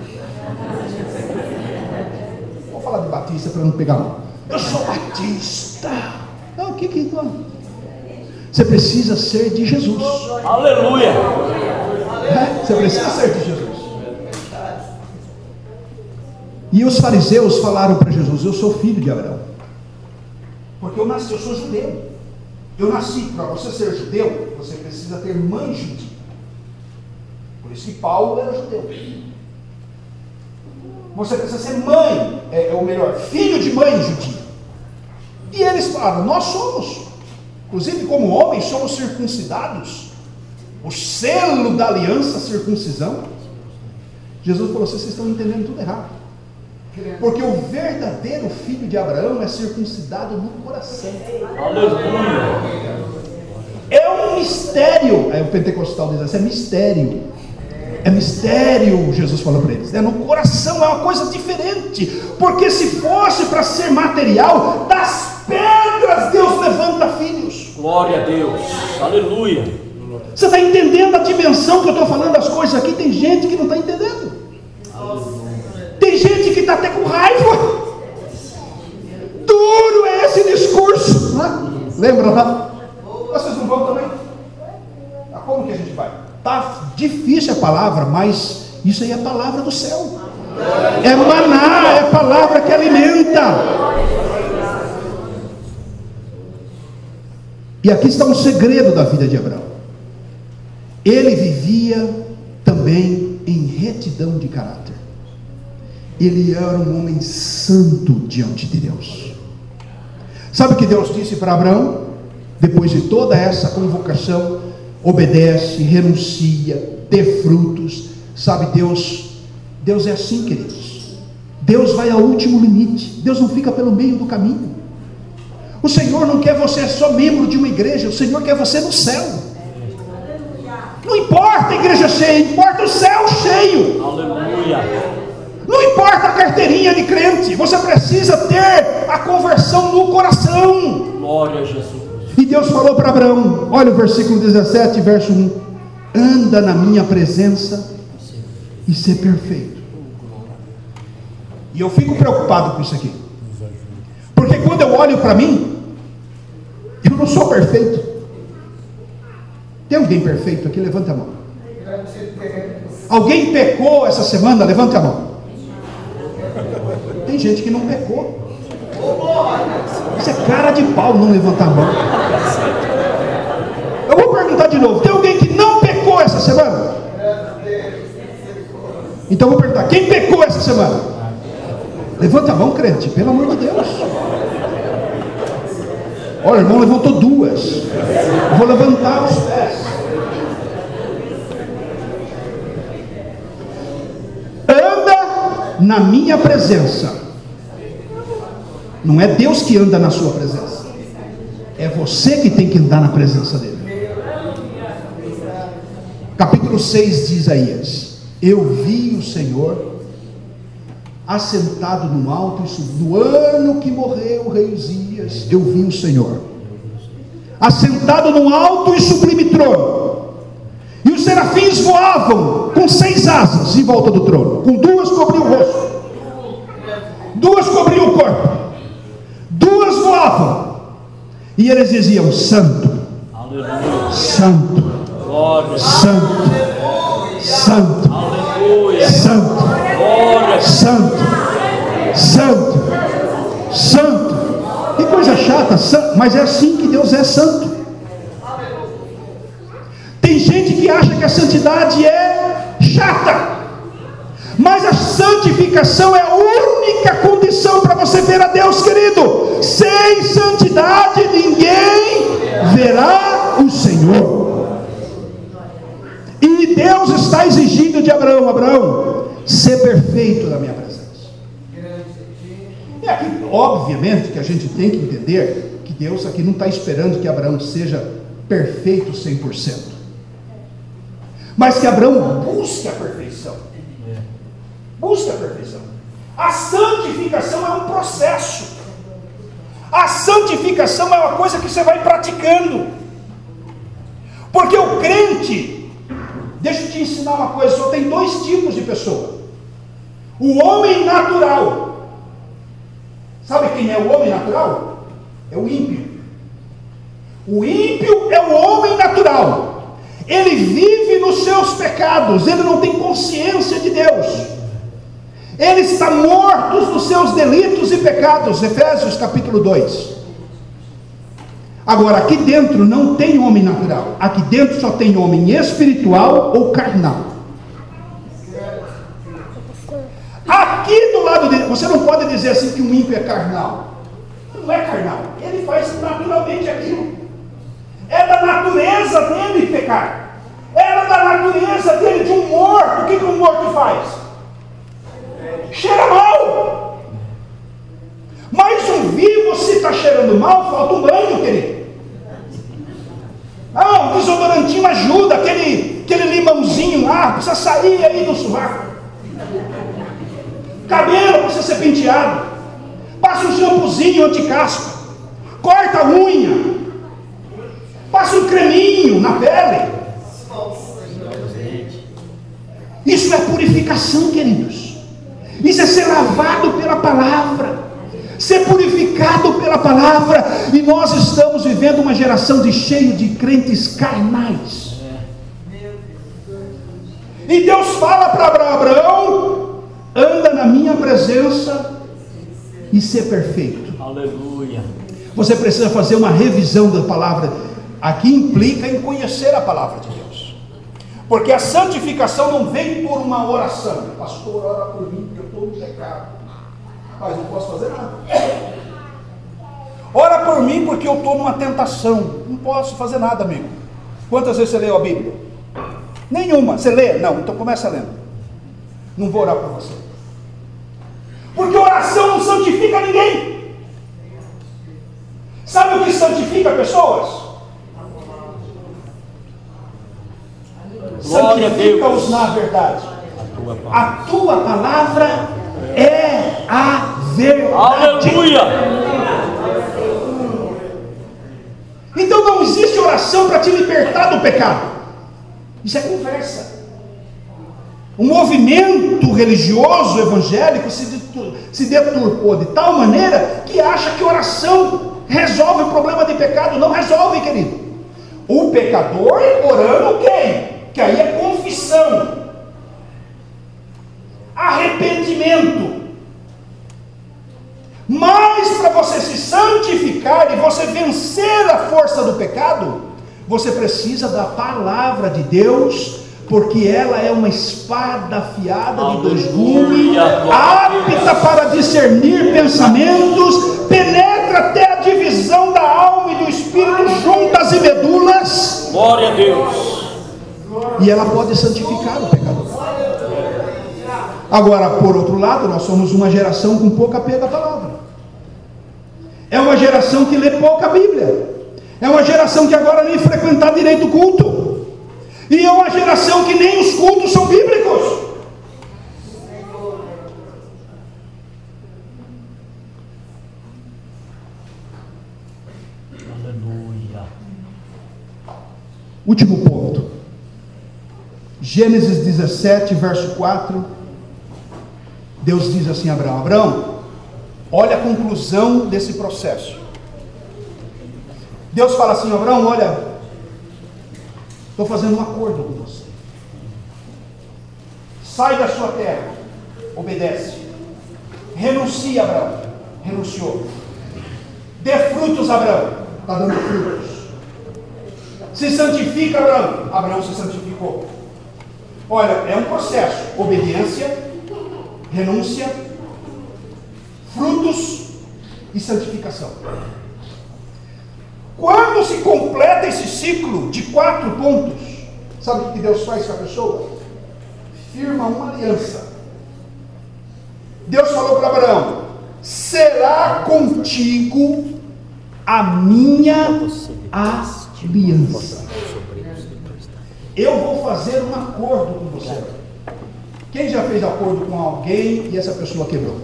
Vou falar de batista para não pegar mal. Eu sou batista. Não, o que não? Você precisa ser de Jesus. Aleluia. Você precisa ser de Jesus. E os fariseus falaram para Jesus: eu sou filho de Abraão. Porque eu sou judeu. Eu nasci. Para você ser judeu, você precisa ter mãe judia. Por isso que Paulo era judeu. Você precisa ser mãe, ou melhor, filho de mãe judia. E eles falaram: nós somos. Inclusive, como homens, somos circuncidados. O selo da aliança, a circuncisão. Jesus falou: vocês estão entendendo tudo errado. Porque o verdadeiro filho de Abraão é circuncidado no coração. Aleluia. É um mistério. Aí o pentecostal diz assim: é mistério. É mistério, Jesus falou para eles. No coração é uma coisa diferente. Porque se fosse para ser material, das pedras Deus levanta filhos. Glória a Deus. Aleluia. Você está entendendo a dimensão que eu estou falando das coisas aqui? Tem gente que não está entendendo. Tem gente que está até com raiva. Duro é esse discurso, né? Lembra lá? Vocês não vão também? Como que a gente vai? Tá difícil a palavra, mas isso aí é a palavra do céu. É maná, é a palavra que alimenta. E aqui está um segredo da vida de Abraão. Ele vivia também em retidão de caráter. Ele era um homem santo diante de Deus. Sabe o que Deus disse para Abraão? Depois de toda essa convocação: obedece, renuncia, dê frutos. Sabe, Deus é assim, queridos. Deus vai ao último limite. Deus não fica pelo meio do caminho. O Senhor não quer você só membro de uma igreja. O Senhor quer você no céu. Não importa a igreja cheia, importa o céu cheio. Aleluia. Não importa a carteirinha de crente, você precisa ter a conversão no coração. Glória a Jesus. E Deus falou para Abraão, olha o versículo 17, verso 1: anda na minha presença e ser perfeito. E eu fico preocupado com isso aqui, porque quando eu olho para mim, eu não sou perfeito. Tem alguém perfeito aqui? Levanta a mão. Alguém pecou essa semana? Levanta a mão. Tem gente que não pecou. Isso é cara de pau não levantar a mão. Eu vou perguntar de novo: tem alguém que não pecou essa semana? Então eu vou perguntar: quem pecou essa semana? Levanta a mão, crente, pelo amor de Deus. Olha, o irmão levantou duas. Eu vou levantar os pés. Anda na minha presença. Não é Deus que anda na sua presença, é você que tem que andar na presença dele. Capítulo 6 de Isaías: eu vi o Senhor assentado no alto e sublime. No ano que morreu o rei Uzias, eu vi o Senhor assentado no alto e sublime trono, e os serafins voavam com 6 asas em volta do trono, com 2 cobriam o rosto, 2 cobriam o corpo, 2 voavam, e eles diziam: santo, Aleluia. santo, Glória. santo, santo, Aleluia. santo, Glória. santo, santo, santo. Que coisa chata, mas é assim que Deus é santo. Tem gente que acha que a santidade é chata, mas a santificação é a única condição para você ver a Deus, querido. Sem santidade ninguém verá o Senhor. E Deus está exigindo de Abraão: Abraão, ser perfeito na minha presença. E aqui, obviamente, que a gente tem que entender que Deus aqui não está esperando que Abraão seja perfeito 100%, mas que Abraão busque a perfeição. Busque a perfeição. A santificação é um processo. A santificação é uma coisa que você vai praticando. Porque o crente, deixa eu te ensinar uma coisa, só tem 2 tipos de pessoa: o homem natural. Sabe quem é o homem natural? É o ímpio. O ímpio é o homem natural. Ele vive nos seus pecados, ele não tem consciência de Deus, ele está morto nos seus delitos e pecados. Efésios capítulo 2. Agora, aqui dentro não tem homem natural, aqui dentro só tem homem espiritual ou carnal. Aqui do lado dele, você não pode dizer assim que um ímpio é carnal. Não é carnal, ele faz naturalmente aquilo. É da natureza dele pecar, é da natureza dele de um morto. O que um morto faz? Cheira mal. Mas um vivo, se está cheirando mal, falta um banho, querido. Um desodorantinho ajuda, aquele limãozinho lá, precisa sair aí do sovaco. Cabelo precisa ser penteado, passa um shampoozinho anti-caspa, corta a unha, passa um creminho na pele. Isso é purificação, queridos. Isso é ser lavado pela palavra, ser purificado pela palavra. E nós estamos vivendo uma geração cheia de crentes carnais. E Deus fala para Abraão: anda na minha presença e ser perfeito. Aleluia. Você precisa fazer uma revisão da palavra. Aqui implica em conhecer a palavra de Deus, porque a santificação não vem por uma oração. Pastor, ora por mim porque eu estou no pecado. Mas não posso fazer nada. Ora por mim porque eu estou numa tentação. Não posso fazer nada, amigo. Quantas vezes você leu a Bíblia? Nenhuma. Você lê? Não, então começa lendo. Não vou orar por você, porque oração não santifica ninguém. Sabe o que santifica pessoas? Santifica-os na verdade. A tua palavra é a verdade. Aleluia. Então não existe oração para te libertar do pecado. Isso é conversa. O movimento religioso evangélico se deturpou de tal maneira que acha que oração resolve o problema de pecado. Não resolve, querido. O pecador orando quem? Que aí é confissão, arrependimento. Mas para você se santificar e você vencer a força do pecado, você precisa da palavra de Deus, porque ela é uma espada afiada de 2 gumes, apta para discernir pensamentos, penetra até a divisão da alma e do espírito, juntas e medulas. Glória a Deus. E ela pode santificar o pecador. Agora, por outro lado, nós somos uma geração com pouco apego à palavra. É uma geração que lê pouca Bíblia. É uma geração que agora nem frequentar direito o culto. E é uma geração que nem os cultos são bíblicos. Aleluia. Último ponto. Gênesis 17, verso 4. Deus diz assim a Abraão: Abraão, olha a conclusão desse processo. Deus fala assim: Abraão, olha, estou fazendo um acordo com você. Sai da sua terra, obedece. Renuncia, Abraão. Renunciou. Dê frutos, Abraão. Está dando frutos. Se santifica, Abraão. Abraão se santificou. Olha, é um processo: obediência, renúncia, frutos e santificação. Quando se completa esse ciclo de 4 pontos, sabe o que Deus faz com a pessoa? Firma uma aliança. Deus falou para Abraão: será contigo a minha aliança. Eu vou fazer um acordo com você. Quem já fez acordo com alguém e essa pessoa quebrou?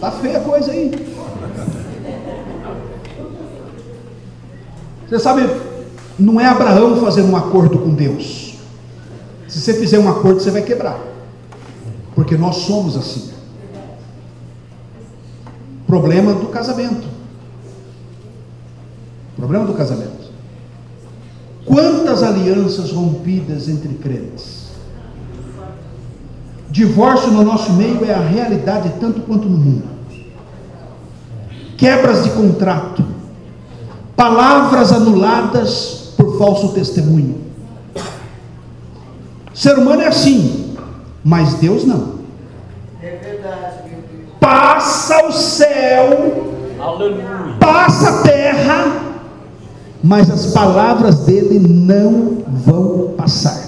Tá feia a coisa aí. Você sabe, não é Abraão fazendo um acordo com Deus. Se você fizer um acordo, você vai quebrar. Porque nós somos assim. Problema do casamento. Problema do casamento. Quantas alianças rompidas entre crentes? Divórcio no nosso meio é a realidade tanto quanto no mundo. Quebras de contrato, palavras anuladas por falso testemunho. O ser humano é assim, mas Deus não. É verdade, meu Deus. Passa o céu, Aleluia. passa a terra, mas as palavras dele não vão passar.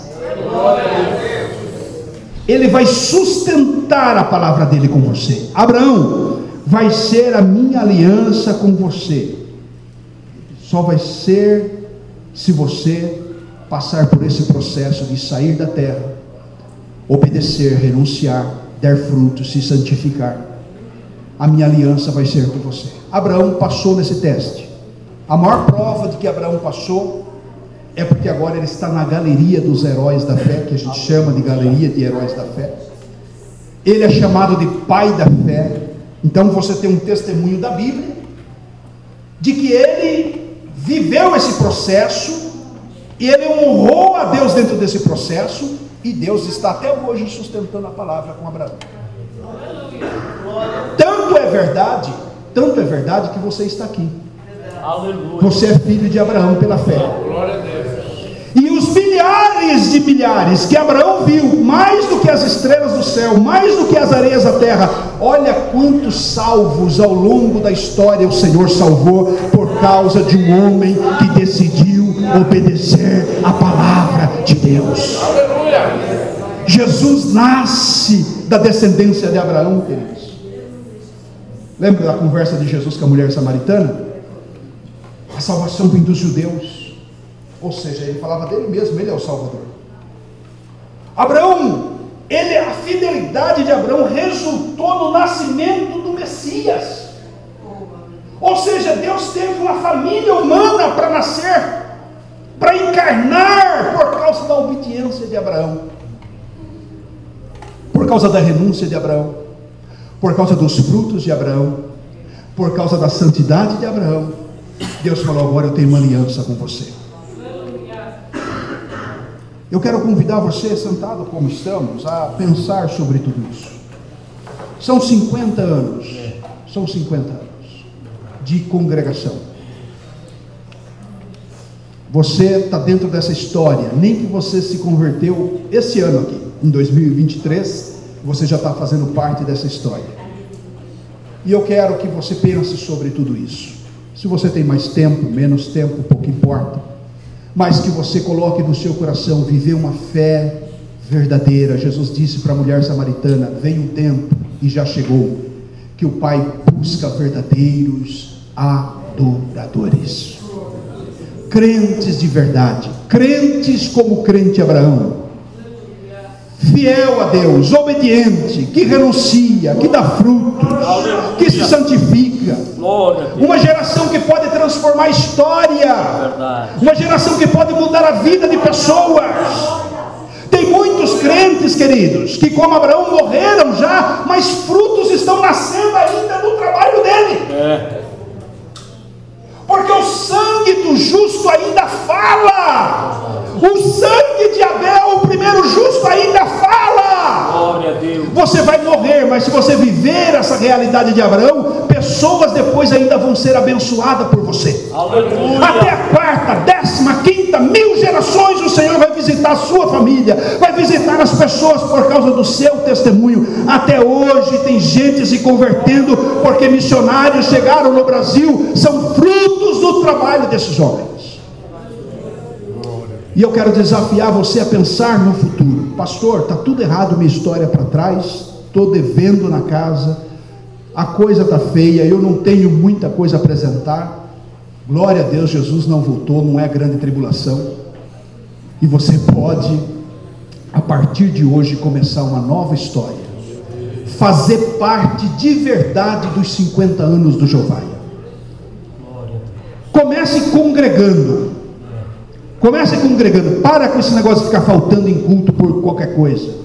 Ele vai sustentar a palavra dele com você. Abraão, vai ser a minha aliança com você. Só vai ser se você passar por esse processo de sair da terra, obedecer, renunciar, dar frutos, se santificar. A minha aliança vai ser com você. Abraão passou nesse teste. A maior prova de que Abraão passou é porque agora ele está na galeria dos heróis da fé, que a gente chama de galeria de heróis da fé. Ele é chamado de pai da fé. Então você tem um testemunho da Bíblia de que ele viveu esse processo e ele honrou a Deus dentro desse processo, e Deus está até hoje sustentando a palavra com Abraão. Tanto é verdade que você está aqui. Aleluia. Você é filho de Abraão pela fé. Glória a Deus. E os milhares de milhares que Abraão viu, mais do que as estrelas do céu, mais do que as areias da terra, olha quantos salvos ao longo da história o Senhor salvou por causa de um homem que decidiu obedecer a palavra de Deus. Aleluia. Jesus nasce da descendência de Abraão, queridos. Lembra da conversa de Jesus com a mulher samaritana? A salvação vem dos judeus. Ou seja, ele falava dele mesmo, ele é o Salvador. Abraão, a fidelidade de Abraão resultou no nascimento do Messias. Ou seja, Deus teve uma família humana para nascer, para encarnar, por causa da obediência de Abraão, por causa da renúncia de Abraão, por causa dos frutos de Abraão, por causa da santidade de Abraão. Deus falou: agora eu tenho uma aliança com você. Eu quero convidar você, sentado como estamos, a pensar sobre tudo isso. São 50 anos de congregação. Você está dentro dessa história. Nem que você se converteu esse ano aqui, em 2023, você já está fazendo parte dessa história. E eu quero que você pense sobre tudo isso. Se você tem mais tempo, menos tempo, pouco importa, mas que você coloque no seu coração viver uma fé verdadeira. Jesus disse para a mulher samaritana: vem um tempo, e já chegou, que o Pai busca verdadeiros adoradores. crentes de verdade, crentes como o crente Abraão, fiel a Deus, obediente, que renuncia, que dá frutos, que se santifica, uma geração que pode transformar a história, uma geração que pode mudar a vida de pessoas. Tem muitos crentes, queridos, que como Abraão morreram já, mas frutos estão nascendo ainda no trabalho dele. Porque o sangue do justo ainda fala. O sangue de Abel, o primeiro justo, ainda fala. Glória a Deus. Você vai morrer, mas se você viver essa realidade de Abraão, pessoas depois ainda vão ser abençoadas por você. Aleluia. Até a quarta, 15ª, 1000 gerações o Senhor vai visitar a sua família, vai visitar as pessoas por causa do seu testemunho. Até hoje tem gente se convertendo porque missionários chegaram no Brasil, são frutos do trabalho desses homens. E eu quero desafiar você a pensar no futuro. Pastor, está tudo errado, minha história para trás, estou devendo na casa, a coisa está feia, eu não tenho muita coisa a apresentar. Glória a Deus, Jesus não voltou, não é grande tribulação. E você pode, a partir de hoje, começar uma nova história, fazer parte de verdade dos 50 anos do Jovaia. Comece congregando. Para com esse negócio de ficar faltando em culto por qualquer coisa.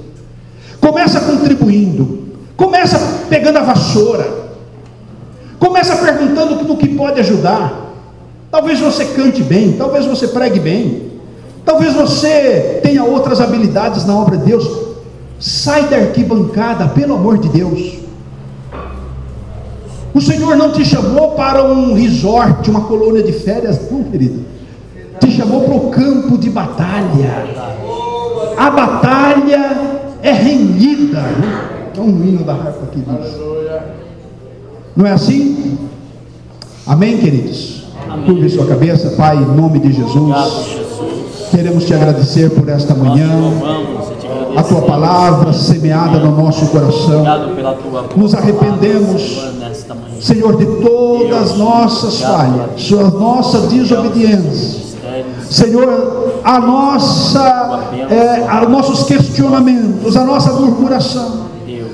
Começa contribuindo. Começa pegando a vassoura. Começa perguntando no que pode ajudar. Talvez você cante bem, talvez você pregue bem, talvez você tenha outras habilidades na obra de Deus. Sai da arquibancada, pelo amor de Deus. O Senhor não te chamou para um resort, uma colônia de férias, não, querido. Te chamou para o campo de batalha. A batalha é renhida. É um hino da harpa aqui, não é assim? Amém, queridos? Curve sua cabeça. Pai, em nome de Jesus, queremos te agradecer por esta manhã, a tua palavra semeada no nosso coração. Nos arrependemos, Senhor, de todas as nossas falhas, a nossa desobediência, Senhor, nossos questionamentos, a nossa murmuração.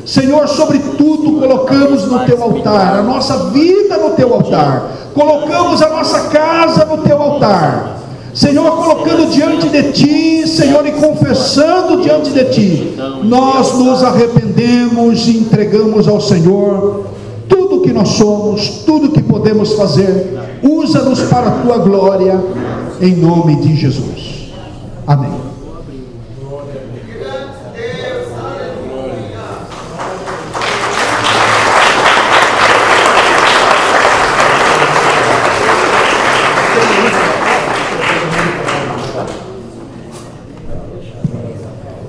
Senhor, sobre tudo colocamos no teu altar, a nossa vida no teu altar, colocamos a nossa casa no teu altar, Senhor, colocando diante de ti, Senhor, e confessando diante de ti, nós nos arrependemos e entregamos ao Senhor tudo que nós somos, tudo que podemos fazer. Usa-nos para a tua glória, em nome de Jesus. Amém.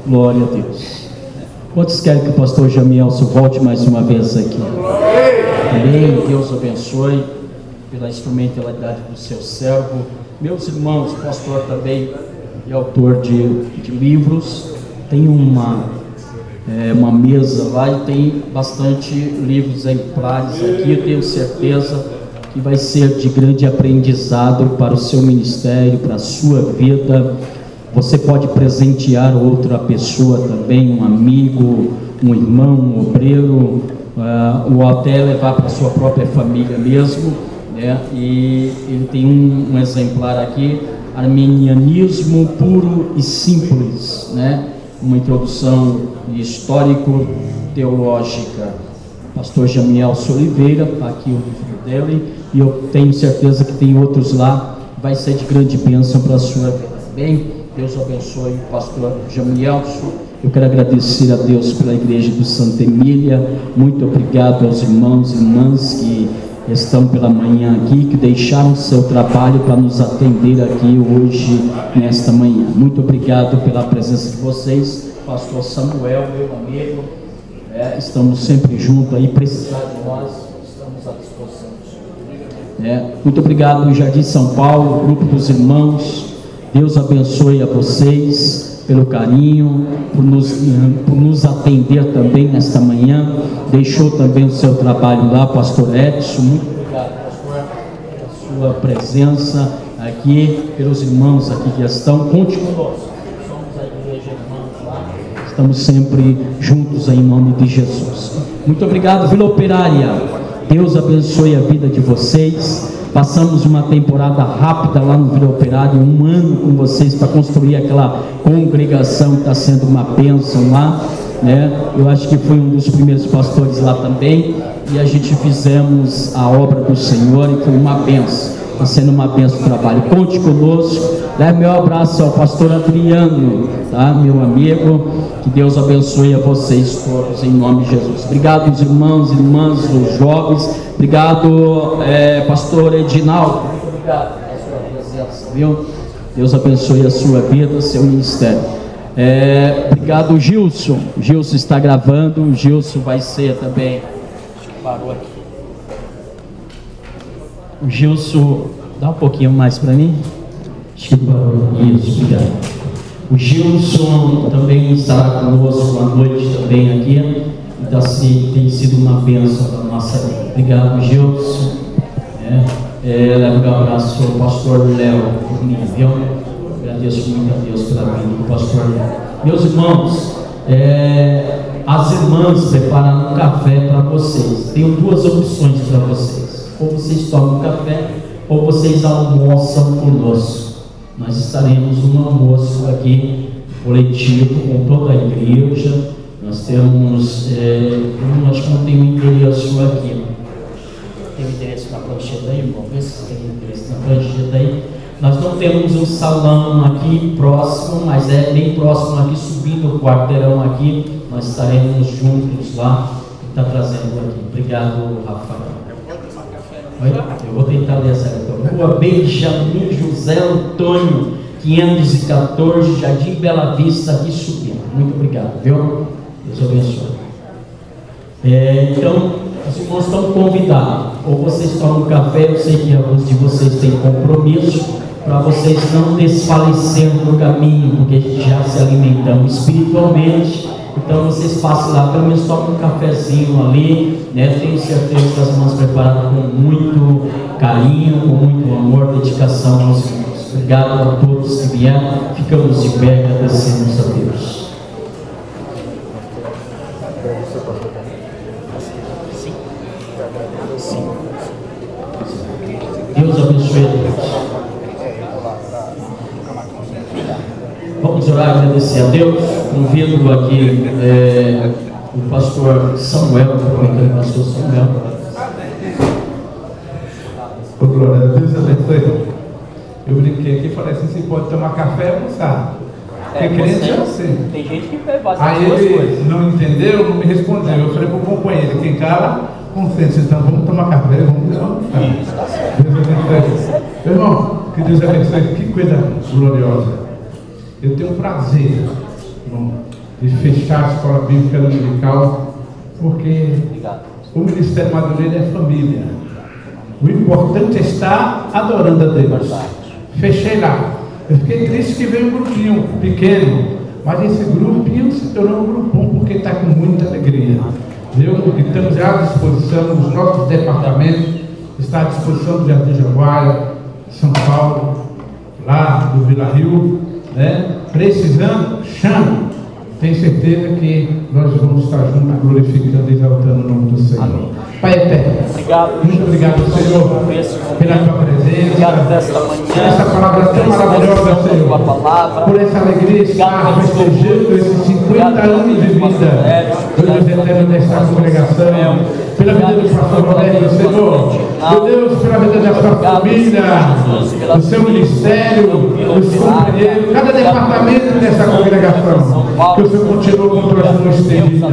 Glória a Deus. Quantos querem que o pastor Jamielson volte mais uma vez aqui? Amém. Deus abençoe pela instrumentalidade do seu servo. Meus irmãos, o pastor também é autor de livros. Tem uma mesa lá e tem bastante livros exemplares aqui. Eu tenho certeza que vai ser de grande aprendizado para o seu ministério, para a sua vida. Você pode presentear outra pessoa também, um amigo, um irmão, um obreiro, ou até levar para a sua própria família mesmo, né? E ele tem um exemplar aqui, Arminianismo Puro e Simples, né? Uma introdução histórico-teológica. Pastor Jamielson Oliveira, está aqui o livro dele, e eu tenho certeza que tem outros lá, vai ser de grande bênção para a sua vida. Bem, Deus abençoe o pastor Jamielson. Eu quero agradecer a Deus pela igreja do Santa Emília. Muito obrigado aos irmãos e irmãs que estão pela manhã aqui, que deixaram seu trabalho para nos atender aqui hoje, nesta manhã. Muito obrigado pela presença de vocês. Pastor Samuel, meu amigo, estamos sempre juntos aí, precisar de nós, estamos à disposição. Muito obrigado, Jardim São Paulo, grupo dos irmãos. Deus abençoe a vocês pelo carinho, por nos atender também nesta manhã. Deixou também o seu trabalho lá, pastor Edson. Muito obrigado, pastor, pela sua presença aqui, pelos irmãos aqui que estão. Conte conosco. Somos a igreja, irmãos lá. Estamos sempre juntos em nome de Jesus. Muito obrigado, Vila Operária. Deus abençoe a vida de vocês. Passamos uma temporada rápida lá no Vila Operária, 1 ano com vocês para construir aquela congregação que está sendo uma bênção lá, né? Eu acho que fui um dos primeiros pastores lá também, e a gente fizemos a obra do Senhor e foi uma bênção. Está sendo uma bênção o trabalho. Conte conosco. Leve meu abraço ao pastor Adriano, tá? Meu amigo. Que Deus abençoe a vocês todos em nome de Jesus. Obrigado, os irmãos, irmãs, os jovens. Obrigado, pastor Edinaldo. Muito obrigado pela sua presença, viu? Deus abençoe a sua vida, seu ministério. Obrigado, Gilson. Gilson está gravando. O Gilson vai ser também. Acho que parou aqui. O Gilson, dá um pouquinho mais para mim. Acho que parou. Isso, obrigado. O Gilson também estará conosco à noite também aqui. Tem sido uma bênção para a nossa vida. Obrigado, Gilson. Leve um abraço ao pastor Léo Nível. Agradeço muito a Deus pela vida do pastor Léo. Meus irmãos, as irmãs prepararam um café para vocês. Tenho 2 opções para vocês. Ou vocês tomam café, ou vocês almoçam conosco. Nós estaremos num almoço aqui, coletivo, com toda a igreja. Nós temos, acho que não tem o endereço aqui. Tem o endereço na prancheta aí, irmão? Vê se tem o endereço na prancheta aí. Nós não temos um salão aqui próximo, mas é bem próximo aqui, subindo o quarteirão aqui. Nós estaremos juntos lá, está trazendo aqui. Obrigado, Rafael. Eu vou tentar ler essa letra. Rua Benjamin José Antônio, 514, Jardim Bela Vista, aqui subindo. Muito obrigado, viu? Deus abençoe. Então, os irmãos estão convidados. Ou vocês tomam café, eu sei que alguns de vocês têm compromisso, para vocês não desfalecerem no caminho, porque já se alimentamos espiritualmente. Então vocês passem lá, pelo menos tomem um cafezinho ali, né? Tenho certeza que as irmãs prepararam com muito carinho, com muito amor, dedicação aos irmãos. Obrigado a todos que vieram. Ficamos de pé, agradecemos a Deus. Deus abençoe a Deus. Vamos orar e agradecer a Deus. Convido aqui o pastor Samuel, o pastor Samuel. Ô, glória a Deus, abençoe. Eu brinquei aqui e falei assim: você pode tomar café e almoçar. Porque crente é assim. Tem gente que faz Aí ele não entendeu, não me respondeu. Eu falei para o companheiro: quem cala, consciência. Então vamos tomar café, vamos almoçar. Deus abençoe. Meu irmão, que Deus abençoe. Que coisa gloriosa. Eu tenho prazer, irmão, de fechar a escola bíblica dominical, porque o Ministério Madureira é família. O importante é estar adorando a Deus. Fechei lá. Eu fiquei triste que veio um grupinho pequeno, mas esse grupinho se tornou um grupão porque está com muita alegria. Viu? Estamos já à disposição, os nossos departamentos estão à disposição do Jardim Jaguara, São Paulo, lá do Vila Rio, né? Precisando, chama. Tenho certeza que nós vamos estar juntos glorificando e exaltando o nome do Senhor. Amém. Pai eterno, muito obrigado, Senhor, pela tua presença, por essa palavra tão maravilhosa, Senhor, por essa alegria de estar festejando esses 50 anos de vida, Deus eterno, desta congregação, pela vida do pastor Roberto, Senhor, meu Deus, pela vida da sua família, do seu ministério, dos companheiros, cada departamento dessa congregação, que o Senhor continue com toda a sua estendida.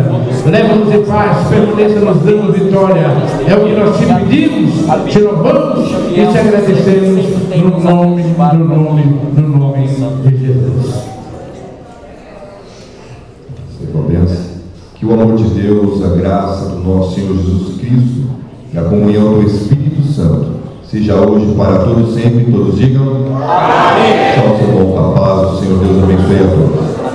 Leva-nos em paz, permaneça nos dando vitória. É o que nós te pedimos, te louvamos e te agradecemos no nome de Jesus. Senhor, benção. Que o amor de Deus, a graça do nosso Senhor Jesus Cristo e a comunhão do Espírito Santo seja hoje para todos sempre. Todos digam amém. Tchau, seu bom, a paz do Senhor Deus abençoe a todos.